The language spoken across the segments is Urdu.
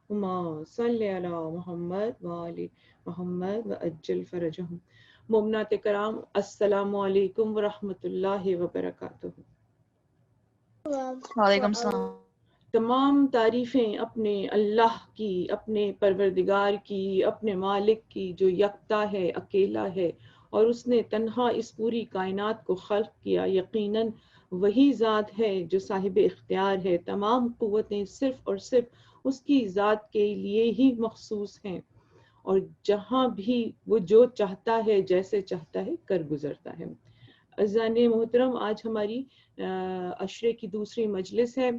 اللهم صل علی محمد وآل محمد وعجل فرجهم. مومنات کرام، السلام علیکم ورحمۃ اللہ وبرکاتہ. وعلیکم السلام. تمام تعریفیں اپنے اللہ کی، اپنے پروردگار کی، اپنے مالک کی جو یکتا ہے، اکیلا ہے، اور اس نے تنہا اس پوری کائنات کو خلق کیا. یقیناً وہی ذات ہے جو صاحب اختیار ہے. تمام قوتیں صرف اور صرف اس کی ذات کے لیے ہی مخصوص ہیں، اور جہاں بھی وہ جو چاہتا ہے، جیسے چاہتا ہے کر گزرتا ہے. عزیزان محترم، آج ہماری عشرے کی دوسری مجلس ہے.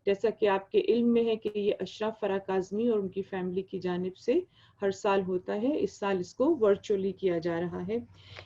جیسا کہ آپ کے علم میں ہے کہ یہ اشرف فرح کاظمی اور ان کی فیملی کی جانب سے ہر سال ہوتا ہے. اس سال اس کو ورچولی کیا جا رہا ہے.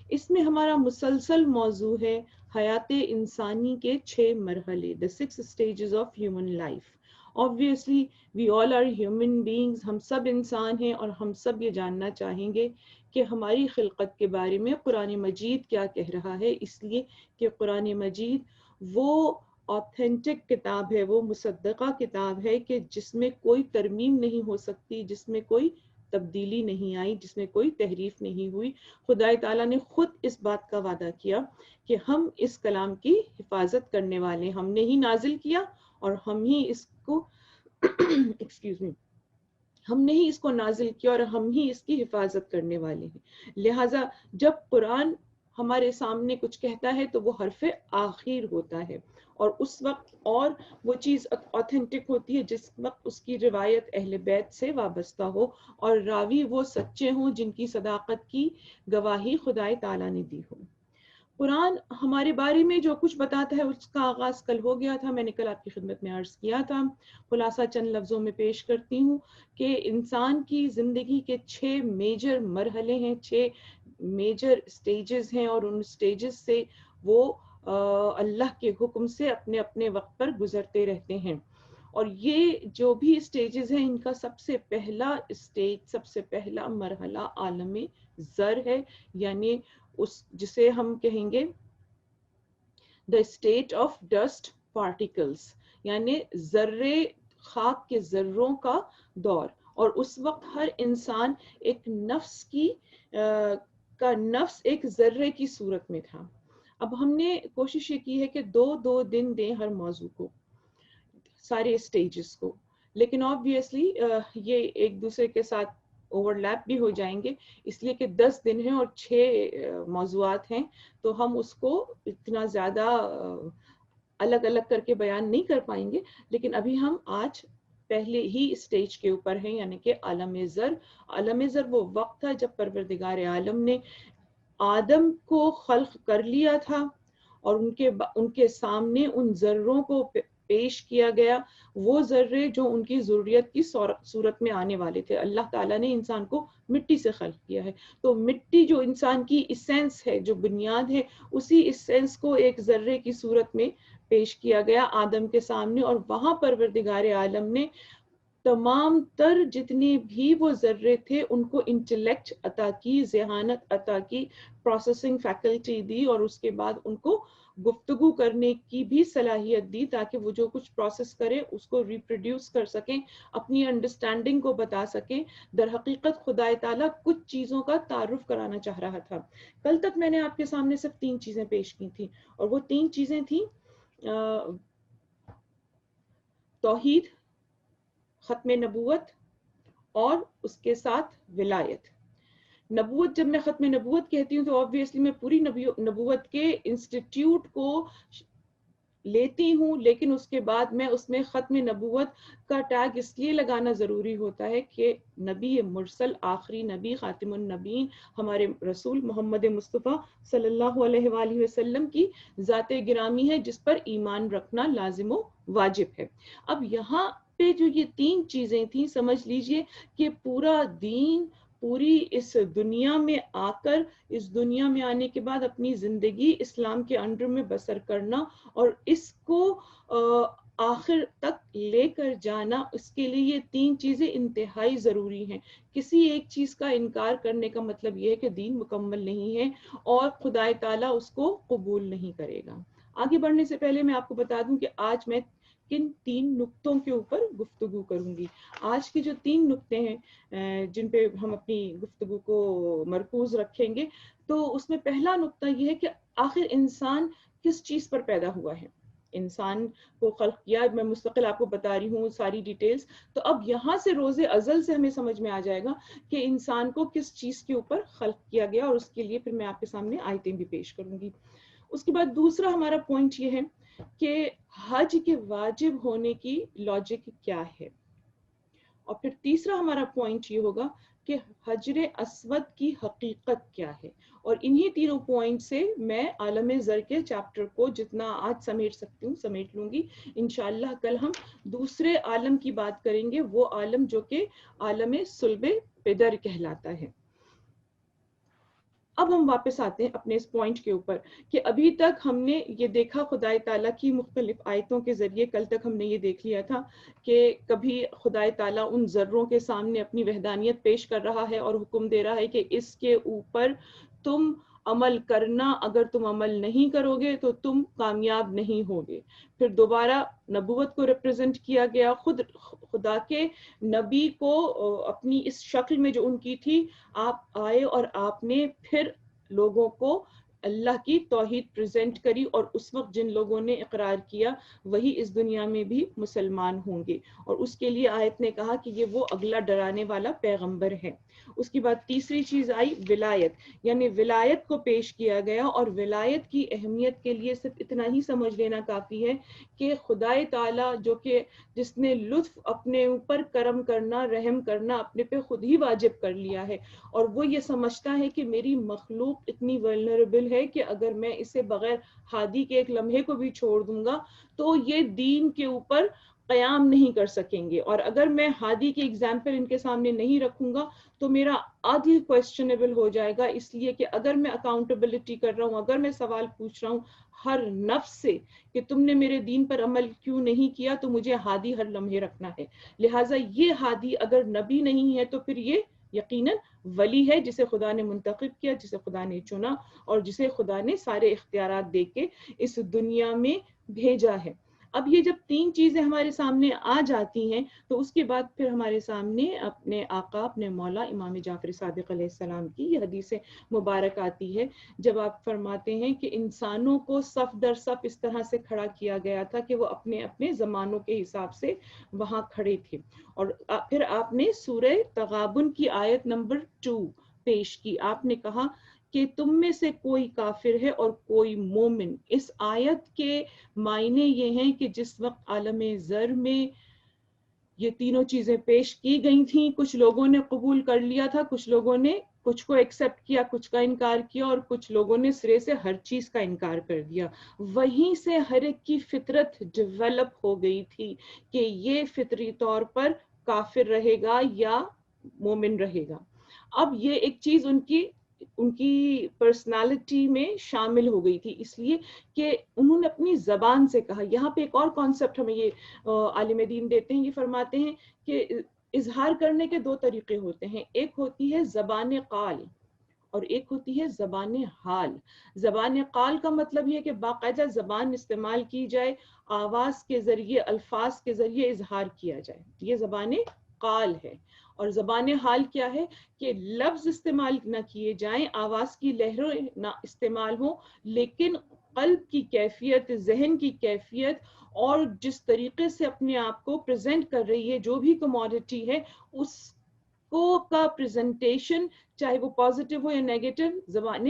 اس میں ہمارا مسلسل موضوع ہے حیات انسانی کے 6 مرحلے، the 6 stages of human life. Obviously we all are human beings. ہم سب انسان ہیں، اور ہم سب یہ جاننا چاہیں گے کہ ہماری خلقت کے بارے میں قرآن مجید کیا کہہ رہا ہے، اس لیے کہ قرآن مجید وہ آتھینٹک کتاب ہے، وہ مصدقہ کتاب ہے کہ جس میں کوئی ترمیم نہیں ہو سکتی، جس میں کوئی تبدیلی نہیں آئی، جس میں کوئی تحریف نہیں ہوئی. خدا تعالیٰ نے خود اس بات کا وعدہ کیا کہ ہم اس کلام کی حفاظت کرنے والے، ہم نے ہی نازل کیا اور ہم ہی اس کو ایکسکیوز می ہم نے ہی اس کو نازل کیا اور ہم ہی اس کی حفاظت کرنے والے ہیں. لہٰذا جب قرآن ہمارے سامنے کچھ کہتا ہے تو وہ حرف آخر ہوتا ہے، اور اس وقت اور وہ چیز آتھینٹک ہوتی ہے جس وقت اس کی روایت اہل بیت سے وابستہ ہو اور راوی وہ سچے ہوں جن کی صداقت کی گواہی خدائے تعالیٰ نے دی ہو. قرآن ہمارے بارے میں جو کچھ بتاتا ہے اس کا آغاز کل ہو گیا تھا، میں نے کل آپ کی خدمت میں عرض کیا تھا. خلاصہ چند لفظوں میں پیش کرتی ہوں کہ انسان کی زندگی کے 6 میجر مرحلے ہیں، 6 میجر سٹیجز ہیں، اور ان سٹیجز سے وہ اللہ کے حکم سے اپنے اپنے وقت پر گزرتے رہتے ہیں. اور یہ جو بھی سٹیجز ہیں ان کا سب سے پہلا سٹیج، سب سے پہلا مرحلہ عالم ذر ہے، یعنی اس جسے ہم کہیں گے the state of dust particles, یعنی ذرے، خاک کے ذروں کا دور. اور اس وقت ہر انسان ایک نفس کی کا نفس ایک ذرے کی صورت میں تھا. اب ہم نے کوشش یہ کی ہے کہ 2 دن دیں ہر موضوع کو، سارے اسٹیجز کو، لیکن آبویسلی یہ ایک دوسرے کے ساتھ اوور لیپ بھی ہو جائیں گے، اس لیے کہ 10 دن ہیں اور 6 موضوعات ہیں، تو ہم اس کو اتنا زیادہ الگ الگ کر کے بیان نہیں کر پائیں گے. لیکن ابھی ہم آج پہلے ہی اسٹیج کے اوپر ہیں، یعنی کہ عالم ذر. عالم ذر وہ وقت تھا جب پروردگار عالم نے آدم کو خلق کر لیا تھا، اور ان کے سامنے ان ذروں کو پیش کیا گیا، وہ ذرے جو ان کی ضروریت کی صورت میں آنے والے تھے. اللہ تعالیٰ نے انسان کو مٹی سے خلق کیا ہے، تو مٹی جو انسان کی اسینس ہے، جو بنیاد ہے، اسی اسینس کو ایک ذرے کی صورت میں پیش کیا گیا آدم کے سامنے. اور وہاں پروردگار عالم نے تمام تر جتنے بھی وہ ذرے تھے ان کو انٹلیکٹ عطا کی، ذہانت عطا کی، پروسیسنگ فیکلٹی دی، اور اس کے بعد ان کو گفتگو کرنے کی بھی صلاحیت دی تاکہ وہ جو کچھ پروسیس کرے اس کو ریپروڈیوس کر سکیں، اپنی انڈرسٹینڈنگ کو بتا سکیں. در حقیقت خدا تعالیٰ کچھ چیزوں کا تعارف کرانا چاہ رہا تھا. کل تک میں نے آپ کے سامنے صرف 3 چیزیں پیش کی تھیں، اور وہ 3 چیزیں تھیں توحید، ختم نبوت، اور اس کے ساتھ ولایت. نبوت، جب میں ختم نبوت کہتی ہوں تو آبویسلی میں پوری نبوت کے انسٹیٹیوٹ کو لیتی ہوں، لیکن اس کے بعد میں اس میں ختم نبوت کا ٹیگ اس لیے لگانا ضروری ہوتا ہے کہ نبی مرسل، آخری نبی، خاتم النبیین، ہمارے رسول محمد مصطفیٰ صلی اللہ علیہ وآلہ وسلم کی ذات گرامی ہے جس پر ایمان رکھنا لازم و واجب ہے. اب یہاں پہ جو یہ 3 چیزیں تھیں، سمجھ لیجئے کہ پورا دین، پوری اس دنیا میں آ کر، اس دنیا میں آنے کے بعد اپنی زندگی اسلام کے انڈر میں بسر کرنا اور اس کو آخر تک لے کر جانا، اس کے لیے یہ 3 چیزیں انتہائی ضروری ہیں. کسی ایک چیز کا انکار کرنے کا مطلب یہ ہے کہ دین مکمل نہیں ہے اور خدا تعالیٰ اس کو قبول نہیں کرے گا. آگے بڑھنے سے پہلے میں آپ کو بتا دوں کہ آج میں کن 3 نقطوں کے اوپر گفتگو کروں گی. آج کے جو 3 نقطے ہیں جن پہ ہم اپنی گفتگو کو مرکوز رکھیں گے، تو اس میں پہلا نقطہ یہ ہے کہ آخر انسان کس چیز پر پیدا ہوا ہے. انسان کو خلق کیا، میں مستقل آپ کو بتا رہی ہوں ساری ڈیٹیلز. تو اب یہاں سے روز ازل سے ہمیں سمجھ میں آ جائے گا کہ انسان کو کس چیز کے اوپر خلق کیا گیا، اور اس کے لیے پھر میں آپ کے سامنے آیتیں بھی پیش کروں گی. اس کے بعد دوسرا ہمارا پوائنٹ یہ ہے کہ حج کے واجب ہونے کی لاجک کیا ہے. اور پھر تیسرا ہمارا پوائنٹ یہ ہوگا کہ حجر اسود کی حقیقت کیا ہے. اور انہی تینوں پوائنٹ سے میں عالم زر کے چیپٹر کو جتنا آج سمیٹ سکتی ہوں سمیٹ لوں گی. انشاءاللہ کل ہم دوسرے عالم کی بات کریں گے، وہ عالم جو کہ عالم صلب پدر کہلاتا ہے. اب ہم واپس آتے ہیں اپنے اس پوائنٹ کے اوپر کہ ابھی تک ہم نے یہ دیکھا خدائے تعالیٰ کی مختلف آیتوں کے ذریعے. کل تک ہم نے یہ دیکھ لیا تھا کہ کبھی خدائے تعالیٰ ان ذروں کے سامنے اپنی وحدانیت پیش کر رہا ہے اور حکم دے رہا ہے کہ اس کے اوپر تم عمل کرنا، اگر تم عمل نہیں کرو گے تو تم کامیاب نہیں ہوگے. پھر دوبارہ نبوت کو ریپرزینٹ کیا گیا، خود خدا کے نبی کو اپنی اس شکل میں جو ان کی تھی آپ آئے اور آپ نے پھر لوگوں کو اللہ کی توحید پریزنٹ کری، اور اس وقت جن لوگوں نے اقرار کیا وہی اس دنیا میں بھی مسلمان ہوں گے. اور اس کے لیے آیت نے کہا کہ یہ وہ اگلا ڈرانے والا پیغمبر ہے. اس کے بعد تیسری چیز آئی ولایت، یعنی ولایت کو پیش کیا گیا. اور ولایت کی اہمیت کے لیے صرف اتنا ہی سمجھ لینا کافی ہے کہ خدائے تعالیٰ جو کہ جس نے لطف اپنے اوپر کرم کرنا، رحم کرنا اپنے پہ خود ہی واجب کر لیا ہے، اور وہ یہ سمجھتا ہے کہ میری مخلوق اتنی ولنریبل ہے کہ اگر میں اسے بغیر ہادی کے ایک لمحے کو بھی چھوڑ دوں گا تو یہ دین کے اوپر قیام نہیں کر سکیں گے. اور اگر میں ہادی کی ایگزامپل ان کے سامنے نہیں رکھوں گا تو میرا عدل کویسچنیبل ہو جائے گا، اس لیے کہ اگر میں اکاؤنٹیبلٹی کر رہا ہوں، اگر میں سوال پوچھ رہا ہوں ہر نفس سے کہ تم نے میرے دین پر عمل کیوں نہیں کیا، تو مجھے ہادی ہر لمحے رکھنا ہے. لہٰذا یہ ہادی اگر نبی نہیں ہے تو پھر یہ یقیناً ولی ہے جسے خدا نے منتخب کیا، جسے خدا نے چنا، اور جسے خدا نے سارے اختیارات دے کے اس دنیا میں بھیجا ہے. اب یہ جب 3 چیزیں ہمارے سامنے آ جاتی ہیں تو اس کے بعد پھر ہمارے سامنے اپنے آقا، اپنے مولا امام جعفر صادق علیہ السلام کی یہ حدیث مبارک آتی ہے، جب آپ فرماتے ہیں کہ انسانوں کو صف در صف اس طرح سے کھڑا کیا گیا تھا کہ وہ اپنے اپنے زمانوں کے حساب سے وہاں کھڑے تھے. اور پھر آپ نے سورہ تغابن کی آیت نمبر 2 پیش کی. آپ نے کہا کہ تم میں سے کوئی کافر ہے اور کوئی مومن. اس آیت کے معنی یہ ہیں کہ جس وقت عالم زر میں یہ تینوں چیزیں پیش کی گئی تھیں، کچھ لوگوں نے قبول کر لیا تھا، کچھ لوگوں نے کچھ کو ایکسپٹ کیا، کچھ کا انکار کیا، اور کچھ لوگوں نے سرے سے ہر چیز کا انکار کر دیا. وہیں سے ہر ایک کی فطرت ڈیولپ ہو گئی تھی کہ یہ فطری طور پر کافر رہے گا یا مومن رہے گا. اب یہ ایک چیز ان کی پرسنالٹی میں شامل ہو گئی تھی، اس لیے کہ انہوں نے اپنی زبان سے کہا. یہاں پہ ایک اور کانسیپٹ ہمیں یہ عالم دین دیتے ہیں، یہ فرماتے ہیں کہ اظہار کرنے کے 2 طریقے ہوتے ہیں. ایک ہوتی ہے زبان قال اور ایک ہوتی ہے زبان حال. زبان قال کا مطلب یہ کہ باقاعدہ زبان استعمال کی جائے، آواز کے ذریعے، الفاظ کے ذریعے اظہار کیا جائے، یہ زبان قال ہے. اور زبان حال کیا ہے کہ لفظ استعمال نہ کیے جائیں، آواز کی لہریں نہ استعمال ہوں، لیکن قلب کی کیفیت، ذہن کی کیفیت اور جس طریقے سے اپنے آپ کو پریزنٹ کر رہی ہے جو بھی کموڈٹی ہے، اس کو کا پریزنٹیشن چاہے وہ پازیٹیو ہو یا نیگیٹو، زبان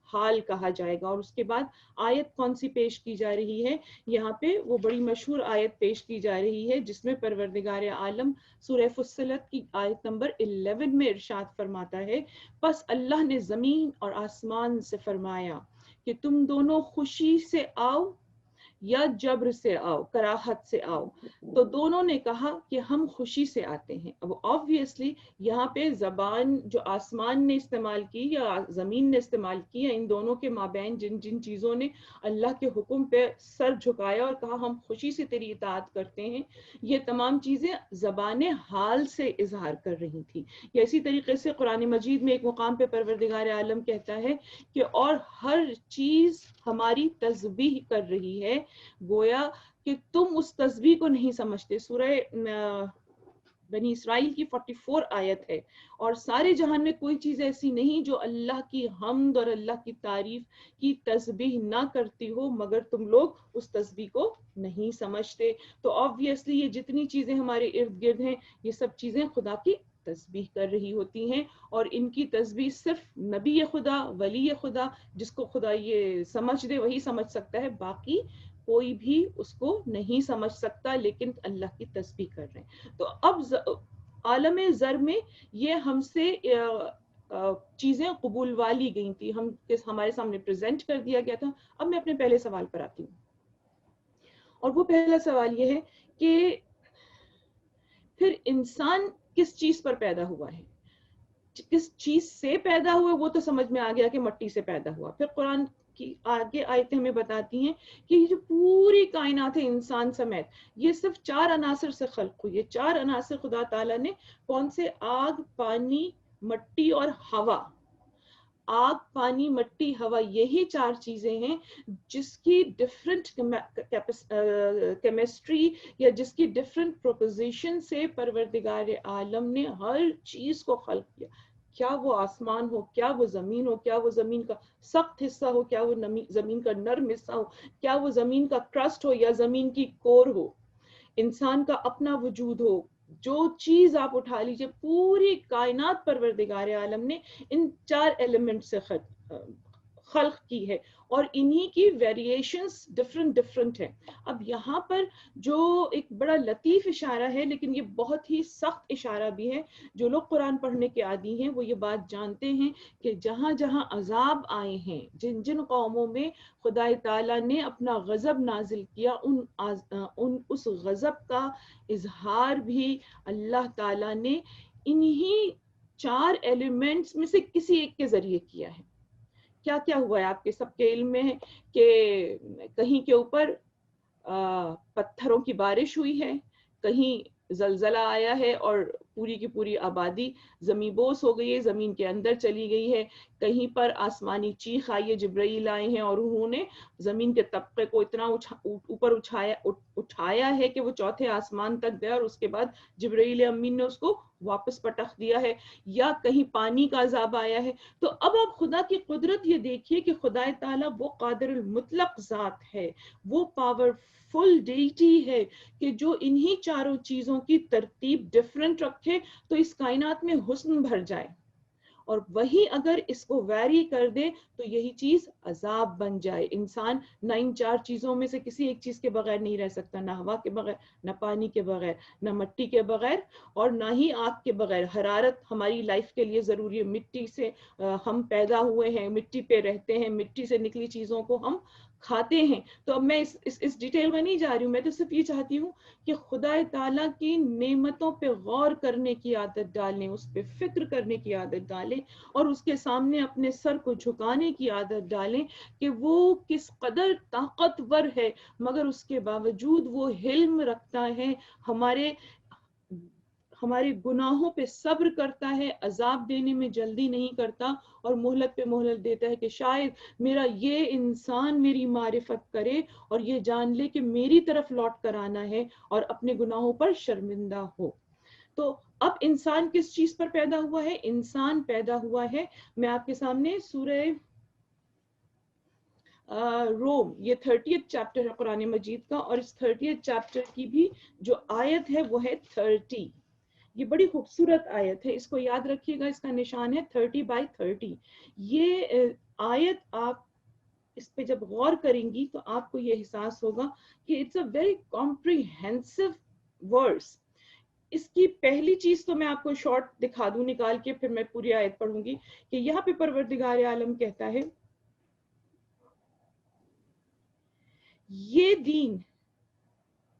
حال کہا جائے گا. اور اس کے بعد آیت کون سی پیش کی جا رہی ہے؟ یہاں پہ وہ بڑی مشہور آیت پیش کی جا رہی ہے جس میں پروردگار عالم سورہ فصلت کی آیت نمبر 11 میں ارشاد فرماتا ہے، پس اللہ نے زمین اور آسمان سے فرمایا کہ تم دونوں خوشی سے آؤ یا جبر سے آؤ، کراہت سے آؤ. تو دونوں نے کہا کہ ہم خوشی سے آتے ہیں. اب obviously یہاں پہ زبان جو آسمان نے استعمال کی یا زمین نے استعمال کی، ان دونوں کے مابین جن جن چیزوں نے اللہ کے حکم پہ سر جھکایا اور کہا ہم خوشی سے تیری اطاعت کرتے ہیں، یہ تمام چیزیں زبان حال سے اظہار کر رہی تھی. یا اسی طریقے سے قرآن مجید میں ایک مقام پہ پروردگار عالم کہتا ہے کہ اور ہر چیز ہماری تسبیح کر رہی ہے گویا کہ تم اس تسبیح کو نہیں سمجھتے. سورہ بنی اسرائیل کی 44 آیت ہے. اور سارے جہان میں کوئی چیز ایسی نہیں جو اللہ کی حمد اور اللہ کی تعریف کی تسبیح نہ کرتی ہو مگر تم لوگ اس تسبیح کو نہیں سمجھتے. تو آبویسلی یہ جتنی چیزیں ہمارے ارد گرد ہیں یہ سب چیزیں خدا کی تسبیح کر رہی ہوتی ہیں, اور ان کی تسبیح صرف نبی خدا, ولی خدا, جس کو خدا یہ سمجھ دے وہی سمجھ سکتا ہے, باقی کوئی بھی اس کو نہیں سمجھ سکتا, لیکن اللہ کی تسبیح کر رہے ہیں. تو اب عالم زر میں یہ ہم سے چیزیں قبول والی گئی تھی, ہمارے سامنے پریزنٹ کر دیا گیا تھا. اب میں اپنے پہلے سوال پر آتی ہوں, اور وہ پہلا سوال یہ ہے کہ پھر انسان کس چیز پر پیدا ہوا ہے, کس چیز سے پیدا ہوا, وہ تو سمجھ میں آ گیا کہ مٹی سے پیدا ہوا. پھر قرآن کی آگے آیتیں ہمیں بتاتی ہیں کہ یہ جو پوری کائنات ہے انسان سمیت, یہ صرف 4 عناصر سے خلق ہوئی ہے. 4 عناصر خدا تعالیٰ نے کون سے؟ آگ, پانی, مٹی اور ہوا. آگ, پانی, مٹی, ہوا, یہی 4 چیزیں ہیں جس کی ڈفرینٹ کیمسٹری یا جس کی ڈفرینٹ پروپوزیشن سے پروردگار عالم نے ہر چیز کو خلق کیا. کیا وہ آسمان ہو, کیا وہ زمین ہو, کیا وہ زمین کا سخت حصہ ہو, کیا وہ زمین کا نرم حصہ ہو, کیا وہ زمین کا کرسٹ ہو یا زمین کی کور ہو, انسان کا اپنا وجود ہو, جو چیز آپ اٹھا لیجئے, پوری کائنات پروردگار عالم نے ان 4 ایلیمنٹ سے خلق کی ہے, اور انہی کی ویریشنز ڈفرنٹ ہیں. اب یہاں پر جو ایک بڑا لطیف اشارہ ہے, لیکن یہ بہت ہی سخت اشارہ بھی ہے. جو لوگ قرآن پڑھنے کے عادی ہیں وہ یہ بات جانتے ہیں کہ جہاں جہاں عذاب آئے ہیں, جن جن قوموں میں خدا تعالیٰ نے اپنا غضب نازل کیا, اس غضب کا اظہار بھی اللہ تعالیٰ نے انہی 4 ایلیمنٹس میں سے کسی ایک کے ذریعے کیا ہے. کیا کیا ہوا ہے آپ کے سب کے علم میں ہے کہ کہیں کے اوپر پتھروں کی بارش ہوئی ہے, کہیں زلزلہ آیا ہے اور پوری کی پوری آبادی زمین بوس ہو گئی ہے, زمین کے اندر چلی گئی ہے, کہیں پر آسمانی چیخ آئی ہے, جبرائیل آئے ہیں اور انہوں نے زمین کے طبقے کو اتنا اوپر اٹھایا ہے کہ وہ 4تھے آسمان تک گیا, اور اس کے بعد جبرائیل امین نے اس کو واپس پٹخ دیا ہے, یا کہیں پانی کا عذاب آیا ہے. تو اب آپ خدا کی قدرت یہ دیکھیے کہ خدا تعالیٰ وہ قادر المطلق ذات ہے, وہ پاورفل ڈیٹی ہے کہ جو انہی 4 چیزوں کی ترتیب ڈیفرنٹ رکھے تو اس کائنات میں حسن بھر جائے, اور وہی اگر اس کو ویری کر دے تو یہی چیز عذاب بن جائے. انسان نہ ان 4 چیزوں میں سے کسی ایک چیز کے بغیر نہیں رہ سکتا, نہ ہوا کے بغیر, نہ پانی کے بغیر, نہ مٹی کے بغیر, اور نہ ہی آگ کے بغیر. حرارت ہماری لائف کے لیے ضروری ہے, مٹی سے ہم پیدا ہوئے ہیں, مٹی پہ رہتے ہیں, مٹی سے نکلی چیزوں کو ہم کھاتے ہیں. تو اب میں اس ڈیٹیل میں نہیں جا رہی ہوں, میں تو صرف یہ چاہتی ہوں کہ خدا تعالیٰ کی نعمتوں پہ غور کرنے کی عادت ڈالیں, اس پہ فکر کرنے کی عادت ڈالیں, اور اس کے سامنے اپنے سر کو جھکانے کی عادت ڈالیں کہ وہ کس قدر طاقتور ہے, مگر اس کے باوجود وہ حلم رکھتا ہے, ہمارے گناہوں پہ صبر کرتا ہے, عذاب دینے میں جلدی نہیں کرتا, اور مہلت پہ مہلت دیتا ہے کہ شاید میرا یہ انسان میری معرفت کرے اور یہ جان لے کہ میری طرف لوٹ کر آنا ہے اور اپنے گناہوں پر شرمندہ ہو. تو اب انسان کس چیز پر پیدا ہوا ہے؟ انسان پیدا ہوا ہے, میں آپ کے سامنے سورہ روم, یہ 30th چیپٹر ہے قرآن مجید کا, اور اس 30th چیپٹر کی بھی جو آیت ہے وہ ہے 30. یہ بڑی خوبصورت آیت ہے, اس کو یاد رکھیے گا, اس کا نشان ہے 30/30. یہ آیت آپ اس پہ جب غور کریں گی تو آپ کو یہ احساس ہوگا کہ اٹس اے ویری کمپریہنسو ورس. اس کی پہلی چیز تو میں آپ کو شارٹ دکھا دوں نکال کے, پھر میں پوری آیت پڑھوں گی, کہ یہاں پہ پروردگار عالم کہتا ہے یہ دین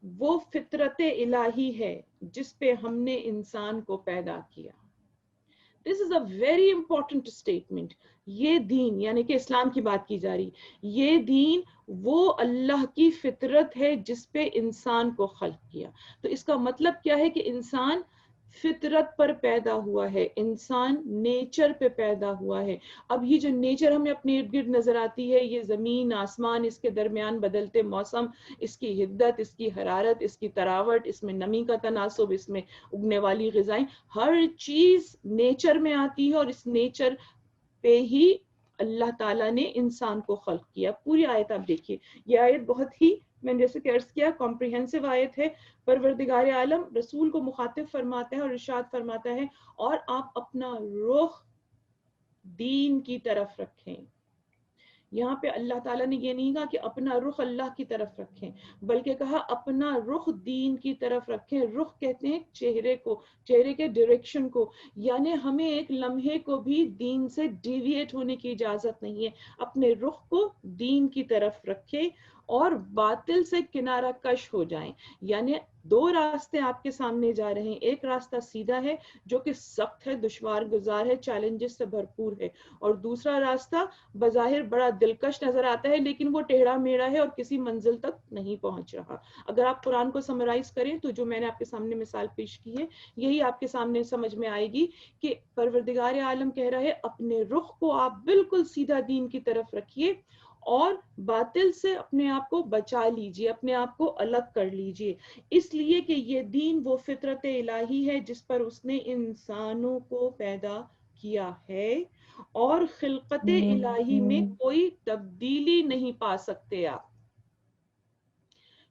وہ فطرت الہی ہے جس پہ ہم نے انسان کو پیدا کیا. This is a very important statement. یہ دین یعنی کہ اسلام کی بات کی جا رہی, یہ دین وہ اللہ کی فطرت ہے جس پہ انسان کو خلق کیا. تو اس کا مطلب کیا ہے کہ انسان فطرت پر پیدا ہوا ہے، انسان نیچر پہ پیدا ہوا ہے۔ اب یہ جو نیچر ہمیں اپنے ارد گرد نظر آتی ہے، یہ زمین آسمان، اس کے درمیان بدلتے موسم، اس کی حدت، اس کی حرارت، اس کی تراوٹ، اس میں نمی کا تناسب، اس میں اگنے والی غذائیں، ہر چیز نیچر میں آتی ہے، اور اس نیچر پہ ہی اللہ تعالیٰ نے انسان کو خلق کیا۔ پوری آیت آپ دیکھیے، یہ آیت بہت ہی، میں نے جیسے کہ عرض کیا، کمپریہنسو آیت ہے۔ پروردگار عالم رسول کو مخاطب فرماتا ہے اور ارشاد فرماتا ہے، اور آپ اپنا رخ دین کی طرف رکھیں۔ یہاں پہ اللہ تعالیٰ نے یہ نہیں کہا کہ اپنا رخ اللہ کی طرف رکھیں، بلکہ کہا اپنا رخ دین کی طرف رکھیں۔ رخ کہتے ہیں چہرے کو، چہرے کے ڈائریکشن کو، یعنی ہمیں ایک لمحے کو بھی دین سے ڈیویٹ ہونے کی اجازت نہیں ہے۔ اپنے رخ کو دین کی طرف رکھیں اور باطل سے کنارہ کش ہو جائیں۔ یعنی دو راستے آپ کے سامنے جا رہے ہیں، ایک راستہ سیدھا ہے جو کہ سخت ہے، دشوار گزار ہے، چیلنجز سے بھرپور ہے، اور دوسرا راستہ بظاہر بڑا دلکش نظر آتا ہے لیکن وہ ٹیڑھا میڑھا ہے اور کسی منزل تک نہیں پہنچ رہا۔ اگر آپ قرآن کو سمرائز کریں تو جو میں نے آپ کے سامنے مثال پیش کی ہے، یہی آپ کے سامنے سمجھ میں آئے گی کہ پروردگار عالم کہہ رہا ہے اپنے رخ کو آپ بالکل سیدھا دین کی طرف رکھیے، اور باطل سے اپنے آپ کو بچا لیجئے، اپنے آپ کو الگ کر لیجئے، اس لیے کہ یہ دین وہ فطرت الہی ہے جس پر اس نے انسانوں کو پیدا کیا ہے، اور خلقت الہی میں کوئی تبدیلی نہیں پا سکتے آپ۔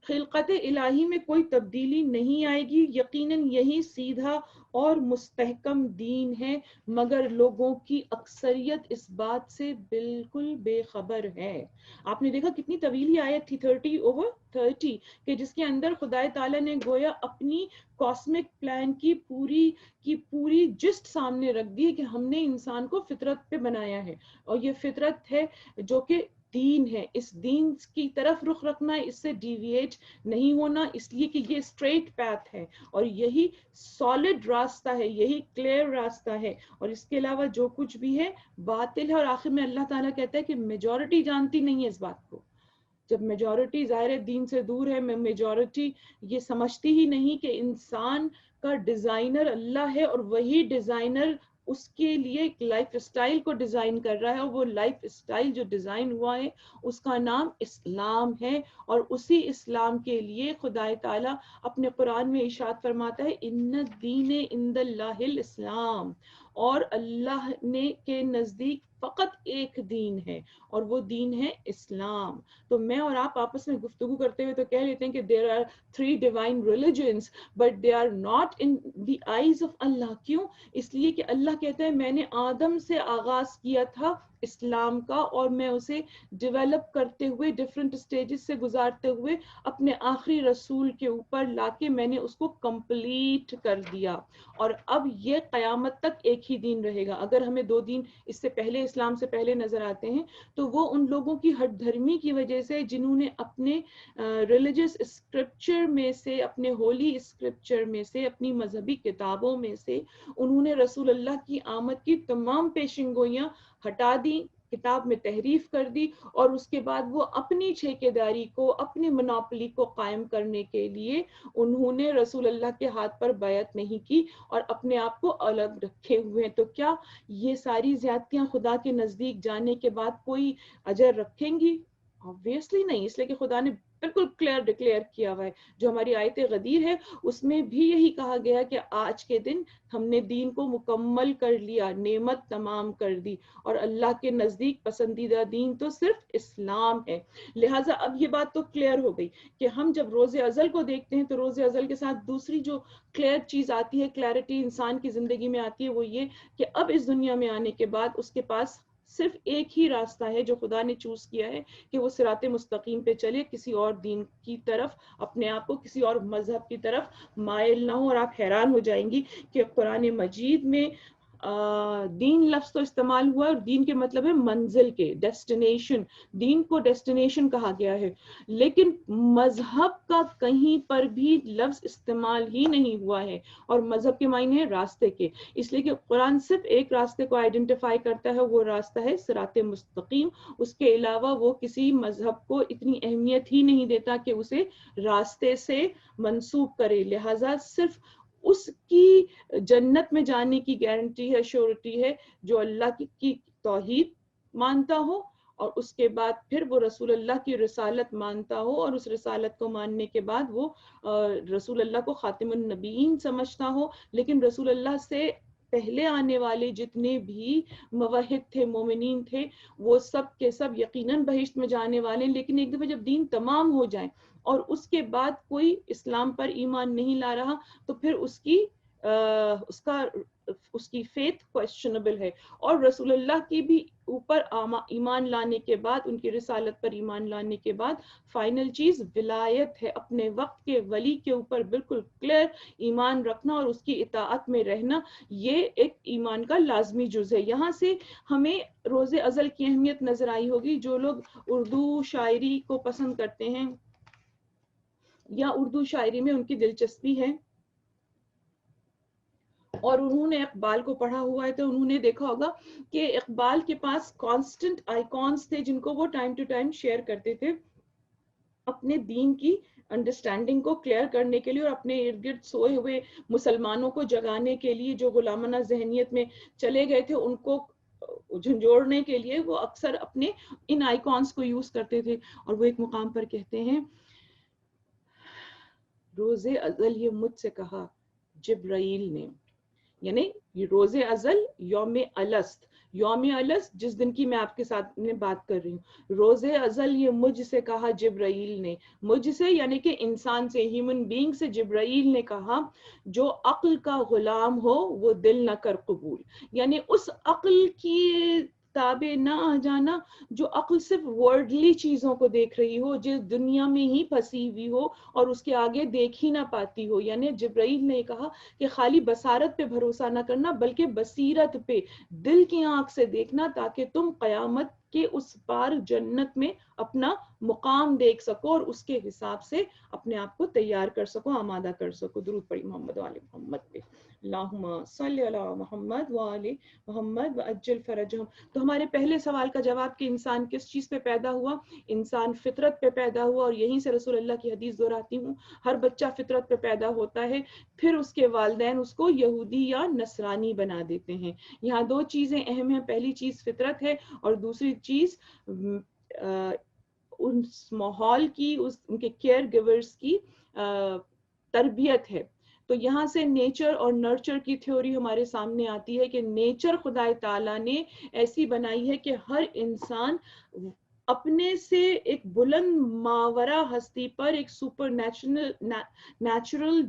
خلقت الہی میں کوئی تبدیلی نہیں آئے گی، یقیناً یہی سیدھا اور مستحکم دین ہے، مگر لوگوں کی اکثریت اس بات سے بالکل بے خبر ہے۔ آپ نے دیکھا کتنی طویل آیت تھی، 30/30، کہ جس کے اندر خدا تعالیٰ نے گویا اپنی کاسمک پلان کی پوری جسٹ سامنے رکھ دی کہ ہم نے انسان کو فطرت پہ بنایا ہے، اور یہ فطرت ہے جو کہ دین ہے، اس دین کی طرف رخ رکھنا ہے، اس سے ڈیویٹ نہیں ہونا، اس لیے کہ یہ اسٹریٹ پیتھ ہے اور یہی سالڈ راستہ ہے، یہی کلیئر راستہ ہے، اور اس کے علاوہ جو کچھ بھی ہے باطل ہے۔ اور آخر میں اللہ تعالیٰ کہتا ہے کہ میجورٹی جانتی نہیں ہے اس بات کو۔ جب میجورٹی ظاہر دین سے دور ہے، میجورٹی یہ سمجھتی ہی نہیں کہ انسان کا ڈیزائنر اللہ ہے، اور وہی ڈیزائنر اس کے لیے ایک لائف اسٹائل کو ڈیزائن کر رہا ہے، اور وہ لائف اسٹائل جو ڈیزائن ہوا ہے اس کا نام اسلام ہے، اور اسی اسلام کے لیے خدا تعالیٰ اپنے قرآن میں ارشاد فرماتا ہے ان الدین عند اللہ الاسلام، اور اللہ نے کے نزدیک فقط ایک دین ہے، اور وہ دین ہے اسلام۔ تو میں اور آپ آپس میں گفتگو کرتے ہوئے تو کہہ لیتے ہیں کہ there are 3 divine religions but they are not in the eyes of Allah۔ کیوں؟ اس لیے کہ اللہ کہتا ہے میں نے آدم سے آغاز کیا تھا اسلام کا، اور میں اسے ڈیولپ کرتے ہوئے ڈفرینٹ سٹیجز سے گزارتے ہوئے اپنے آخری رسول کے اوپر لا کے میں نے اس کو کمپلیٹ کر دیا، اور اب یہ قیامت تک ایک ہی دین رہے گا۔ اگر ہمیں 2 دین اس سے پہلے، اسلام سے پہلے نظر آتے ہیں تو وہ ان لوگوں کی ہٹ دھرمی کی وجہ سے جنہوں نے اپنے ریلیجس اسکرپچر میں سے، اپنے ہولی اسکرپچر میں سے، اپنی مذہبی کتابوں میں سے انہوں نے رسول اللہ کی آمد کی تمام پیشنگوئیاں ہٹا دی، کتاب میں تحریف کر دی، اور اس کے بعد وہ اپنی ٹھیکیداری کو، اپنی منوپلی کو قائم کرنے کے لیے انہوں نے رسول اللہ کے ہاتھ پر بیعت نہیں کی اور اپنے آپ کو الگ رکھے ہوئے ہیں۔ تو کیا یہ ساری زیادتیاں خدا کے نزدیک جانے کے بعد کوئی اجر رکھیں گی؟ obviously نہیں، اس لیے کہ خدا نے بالکل کلیئر ڈکلیئر کیا ہوا ہے۔ جو ہماری آیت غدیر ہے اس میں بھی یہی کہا گیا کہ آج کے دن ہم نے دین کو مکمل کر لیا، نعمت تمام کر دی، اور اللہ کے نزدیک پسندیدہ دین تو صرف اسلام ہے۔ لہٰذا اب یہ بات تو کلیئر ہو گئی کہ ہم جب روز ازل کو دیکھتے ہیں تو روز ازل کے ساتھ دوسری جو کلیئر چیز آتی ہے، کلیئرٹی انسان کی زندگی میں آتی ہے، وہ یہ کہ اب اس دنیا میں آنے کے بعد اس کے پاس صرف ایک ہی راستہ ہے جو خدا نے چوز کیا ہے کہ وہ صراط مستقیم پہ چلے، کسی اور دین کی طرف اپنے آپ کو، کسی اور مذہب کی طرف مائل نہ ہو۔ اور آپ حیران ہو جائیں گی کہ قرآن مجید میں دین لفظ تو استعمال ہوا ہے، اور دین کے مطلب ہے منزل کے، ڈیسٹینیشن، دین کو ڈیسٹینیشن کہا گیا ہے، لیکن مذہب کا کہیں پر بھی لفظ استعمال ہی نہیں ہوا ہے، اور مذہب کے معنی ہے راستے کے، اس لیے کہ قرآن صرف ایک راستے کو آئیڈینٹیفائی کرتا ہے، وہ راستہ ہے صراط مستقیم۔ اس کے علاوہ وہ کسی مذہب کو اتنی اہمیت ہی نہیں دیتا کہ اسے راستے سے منسوب کرے، لہٰذا صرف اس کی جنت میں جانے کی گارنٹی ہے، شیورٹی ہے، جو اللہ کی توحید مانتا ہو، اور اس کے بعد پھر وہ رسول اللہ کی رسالت مانتا ہو، اور اس رسالت کو ماننے کے بعد وہ رسول اللہ کو خاتم النبیین سمجھتا ہو، لیکن رسول اللہ سے پہلے آنے والے جتنے بھی موحد تھے، مومنین تھے، وہ سب کے سب یقیناً بہشت میں جانے والے ہیں، لیکن ایک دفعہ جب دین تمام ہو جائے اور اس کے بعد کوئی اسلام پر ایمان نہیں لا رہا تو پھر اس کی فیتھ کویسچنبل ہے. اور رسول اللہ کی بھی اوپر ایمان لانے کے بعد، ان کی رسالت پر ایمان لانے کے بعد فائنل چیز ولایت ہے، اپنے وقت کے ولی کے اوپر بالکل کلیئر ایمان رکھنا اور اس کی اطاعت میں رہنا، یہ ایک ایمان کا لازمی جز ہے. یہاں سے ہمیں روز ازل کی اہمیت نظر آئی ہوگی. جو لوگ اردو شاعری کو پسند کرتے ہیں یا اردو شاعری میں ان کی دلچسپی ہے اور انہوں نے اقبال کو پڑھا ہوا ہے، تو انہوں نے دیکھا ہوگا کہ اقبال کے پاس کانسٹنٹ آئیکونز تھے جن کو وہ ٹائم ٹو ٹائم شیئر کرتے تھے اپنے دین کی انڈرسٹینڈنگ کو کلیئر کرنے کے لیے، اور اپنے ارد گرد سوئے ہوئے مسلمانوں کو جگانے کے لیے، جو غلامانہ ذہنیت میں چلے گئے تھے ان کو جھنجھوڑنے کے لیے وہ اکثر اپنے ان آئیکونز کو یوز کرتے تھے. اور وہ ایک مقام پر کہتے ہیں، روز ازل یہ مجھ سے کہا جبرائیل نے، یعنی یہ روز ازل یوم الست، یوم الست جس دن کی میں آپ کے ساتھ میں بات کر رہی ہوں، روز ازل یہ مجھ سے کہا جبرائیل نے، مجھ سے یعنی کہ انسان سے، ہیومن بینگ سے جبرائیل نے کہا، جو عقل کا غلام ہو وہ دل نہ کر قبول. یعنی اس عقل کی تابع نہ آ جانا جو عقل صرف ورڈلی چیزوں کو دیکھ رہی ہو، جو دنیا میں ہی پھنسی ہوئی ہو اور اس کے آگے دیکھ ہی نہ پاتی ہو. یعنی جبرائیل نے کہا کہ خالی بصارت پہ بھروسہ نہ کرنا بلکہ بصیرت پہ، دل کی آنکھ سے دیکھنا، تاکہ تم قیامت کے اس پار جنت میں اپنا مقام دیکھ سکو اور اس کے حساب سے اپنے آپ کو تیار کر سکو، آمادہ کر سکو. درود پڑھی محمد و آل محمد پہ. اللہم صلی علی محمد و آل محمد وعجل فرجہم. تو ہمارے پہلے سوال کا جواب کہ انسان کس چیز پہ پیدا ہوا، انسان فطرت پہ پیدا ہوا، اور یہیں سے رسول اللہ کی حدیث دہراتی ہوں، ہر بچہ فطرت پہ پیدا ہوتا ہے، پھر اس کے والدین اس کو یہودی یا نصرانی بنا دیتے ہیں. یہاں دو چیزیں اہم ہیں، پہلی چیز فطرت ہے اور دوسری چیز اس ماحول کی، ان کے کیئر گیورز کی تربیت ہے. تو یہاں سے نیچر اور نرچر کی تھیوری ہمارے سامنے آتی ہے کہ نیچر خدا تعالیٰ نے ایسی بنائی ہے کہ ہر انسان اپنے سے ایک بلند ماورا ہستی پر، ایک سپر نیچرل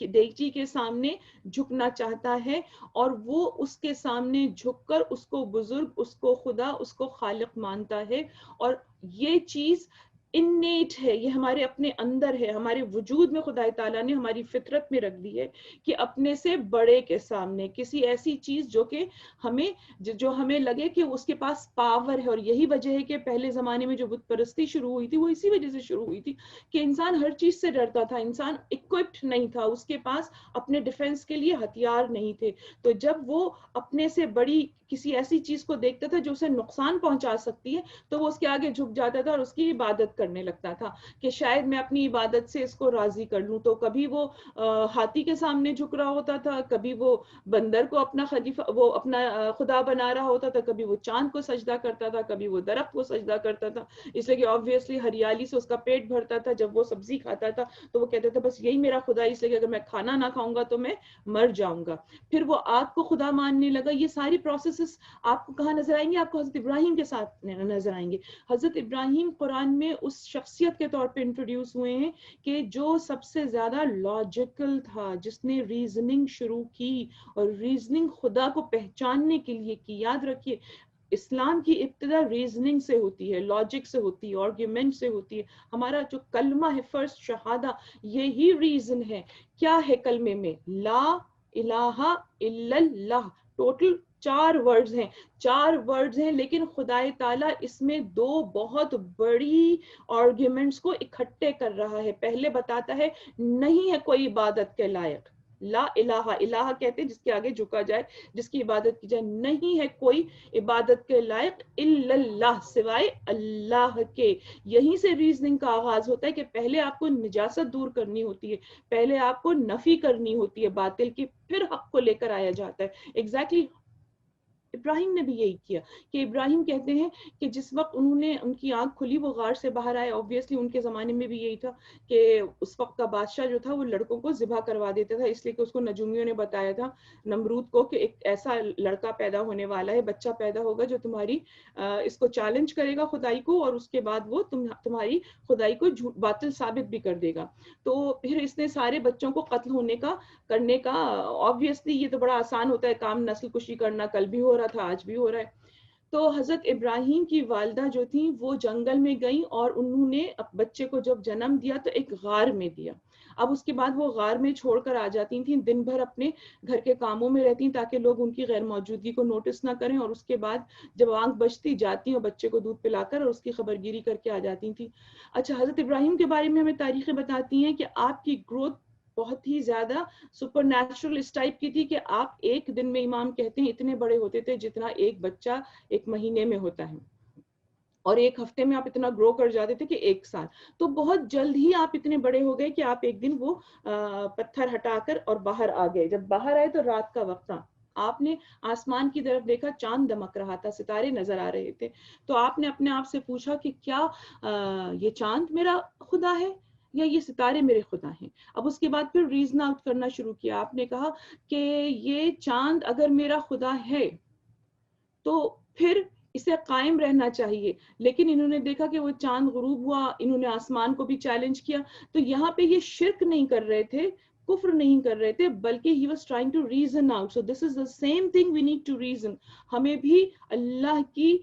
ڈیٹی کے سامنے جھکنا چاہتا ہے، اور وہ اس کے سامنے جھک کر اس کو بزرگ، اس کو خدا، اس کو خالق مانتا ہے. اور یہ چیز انیٹ ہے، یہ ہمارے اپنے اندر ہے، ہمارے وجود میں خدا تعالیٰ نے ہماری فطرت میں رکھ دی ہے کہ اپنے سے بڑے کے سامنے کسی ایسی چیز جو ہمیں لگے کہ اس کے پاس پاور ہے. اور یہی وجہ ہے کہ پہلے زمانے میں جو بت پرستی شروع ہوئی تھی وہ اسی وجہ سے شروع ہوئی تھی کہ انسان ہر چیز سے ڈرتا تھا، انسان اکوپڈ نہیں تھا، اس کے پاس اپنے ڈیفنس کے لیے ہتھیار نہیں تھے. تو جب وہ اپنے سے بڑی کسی ایسی چیز کو دیکھتا تھا جو اسے نقصان پہنچا سکتی ہے تو وہ اس کے آگے جھک جاتا تھا اور اس کی عبادت کرنے لگتا تھا کہ شاید میں اپنی عبادت سے اس کو راضی کر لوں. تو کبھی وہ ہاتھی کے سامنے جھک رہا ہوتا تھا، کبھی وہ بندر کو اپنا خلیفہ، وہ اپنا خدا بنا رہا ہوتا تھا، کبھی وہ چاند کو سجدہ کرتا تھا، کبھی وہ درخت کو سجدہ کرتا تھا، اس لیے کہ آبویسلی ہریالی سے اس کا پیٹ بھرتا تھا. جب وہ سبزی کھاتا تھا تو وہ کہتا تھا بس یہی میرا خدا ہے، اس لیے کہ اگر میں کھانا نہ کھاؤں گا تو میں مر جاؤں گا. پھر وہ آگ کو خدا ماننے لگا. یہ ساری پروسیسز آپ کو کہاں نظر آئیں گے؟ آپ کو حضرت ابراہیم کے ساتھ نظر آئیں گے. حضرت ابراہیم قرآن میں اس شخصیت کے طور پہ انٹروڈیوس ہوئے ہیں کہ جو سب سے زیادہ لاجیکل تھا، جس نے ریزننگ شروع کی، اور ریزننگ خدا کو پہچاننے کے لیے کی. یاد رکھیے اسلام کی ابتدا ریزننگ سے ہوتی ہے، لاجک سے ہوتی ہے، آرگیومنٹ سے ہوتی ہے. ہمارا جو کلمہ ہے فرسٹ شہادہ، یہی ریزن ہے. کیا ہے کلمے میں؟ لا الہ الا اللہ. ٹوٹل 4 ورڈز ہیں لیکن خدا تعالیٰ اس میں 2 بہت بڑی آرگیومنٹس کو اکٹھے کر رہا ہے. پہلے بتاتا ہے نہیں ہے کوئی عبادت کے لائق، لا الہ، الہ کہتے ہیں جس کے آگے جھکا جائے، جس کی عبادت کی جائے، نہیں ہے کوئی عبادت کے لائق الا اللہ، سوائے اللہ کے۔ یہیں سے ریزننگ کا آغاز ہوتا ہے کہ پہلے آپ کو نجاست دور کرنی ہوتی ہے، پہلے آپ کو نفی کرنی ہوتی ہے باطل کی، پھر حق کو لے کر آیا جاتا ہے۔ ایگزیکٹلی ابراہیم نے بھی یہی کیا کہ ابراہیم کہتے ہیں کہ جس وقت انہوں نے ان کی آنکھ کھلی وہ غار سے باہر آئے، obviously ان کے زمانے میں بھی یہی تھا کہ اس وقت کا بادشاہ جو تھا وہ لڑکوں کو ذبح کروا دیتا تھا، اس لیے کہ اس کو نجومیوں نے بتایا تھا نمرود کو کہ ایک ایسا لڑکا پیدا ہونے والا ہے، بچہ پیدا ہوگا جو تمہاری اس کو چیلنج کرے گا خدائی کو، اور اس کے بعد وہ تمہاری خدائی کو باطل ثابت بھی کر دے گا۔ تو پھر اس نے سارے بچوں کو قتل ہونے کا کرنے کا، obviously یہ تو بڑا آسان ہوتا ہے کام، نسل کشی کرنا، کل بھی ہو رہا تھا آج بھی ہو رہا ہے۔ تو حضرت ابراہیم کی والدہ جو تھیں وہ جنگل میں گئیں اور انہوں نے بچے کو جب جنم دیا تو ایک غار میں دیا۔ اب اس کے بعد وہ غار میں چھوڑ کر آ جاتی تھیں، دن بھر اپنے گھر کے کاموں میں رہتی تاکہ لوگ ان کی غیر موجودگی کو نوٹس نہ کریں، اور اس کے بعد جب آنکھ بجتی جاتی اور بچے کو دودھ پلا کر اور اس کی خبرگیری کر کے آ جاتی تھیں۔ اچھا، حضرت ابراہیم کے بارے میں ہمیں تاریخیں بتاتی ہیں کہ آپ کی گروتھ بہت ہی زیادہ سپر نیچرل اس ٹائپ کی تھی کہ آپ ایک دن میں، امام کہتے ہیں، اتنے بڑے ہوتے تھے جتنا ایک بچہ ایک مہینے میں ہوتا ہے، اور ایک ہفتے میں آپ اتنا گرو کر جاتے تھے کہ ایک سال۔ تو بہت جلد ہی آپ اتنے بڑے ہو گئے کہ آپ ایک دن وہ پتھر ہٹا کر اور باہر آ گئے۔ جب باہر آئے تو رات کا وقت تھا، آپ نے آسمان کی طرف دیکھا، چاند دمک رہا تھا، ستارے نظر آ رہے تھے، تو آپ نے اپنے آپ سے پوچھا کہ کیا یہ چاند میرا خدا ہے یا یہ ستارے میرے خدا ہیں؟ اب اس کے بعد پھر ریزن آؤٹ کرنا شروع کیا۔ آپ نے کہا کہ یہ چاند اگر میرا خدا ہے تو پھر اسے قائم رہنا چاہیے، لیکن انہوں نے دیکھا کہ وہ چاند غروب ہوا، انہوں نے آسمان کو بھی چیلنج کیا، تو یہاں پہ یہ شرک نہیں کر رہے تھے، کفر نہیں کر رہے تھے، بلکہ he was trying to reason out. So this is the same thing we need to reason. ہمیں بھی اللہ کی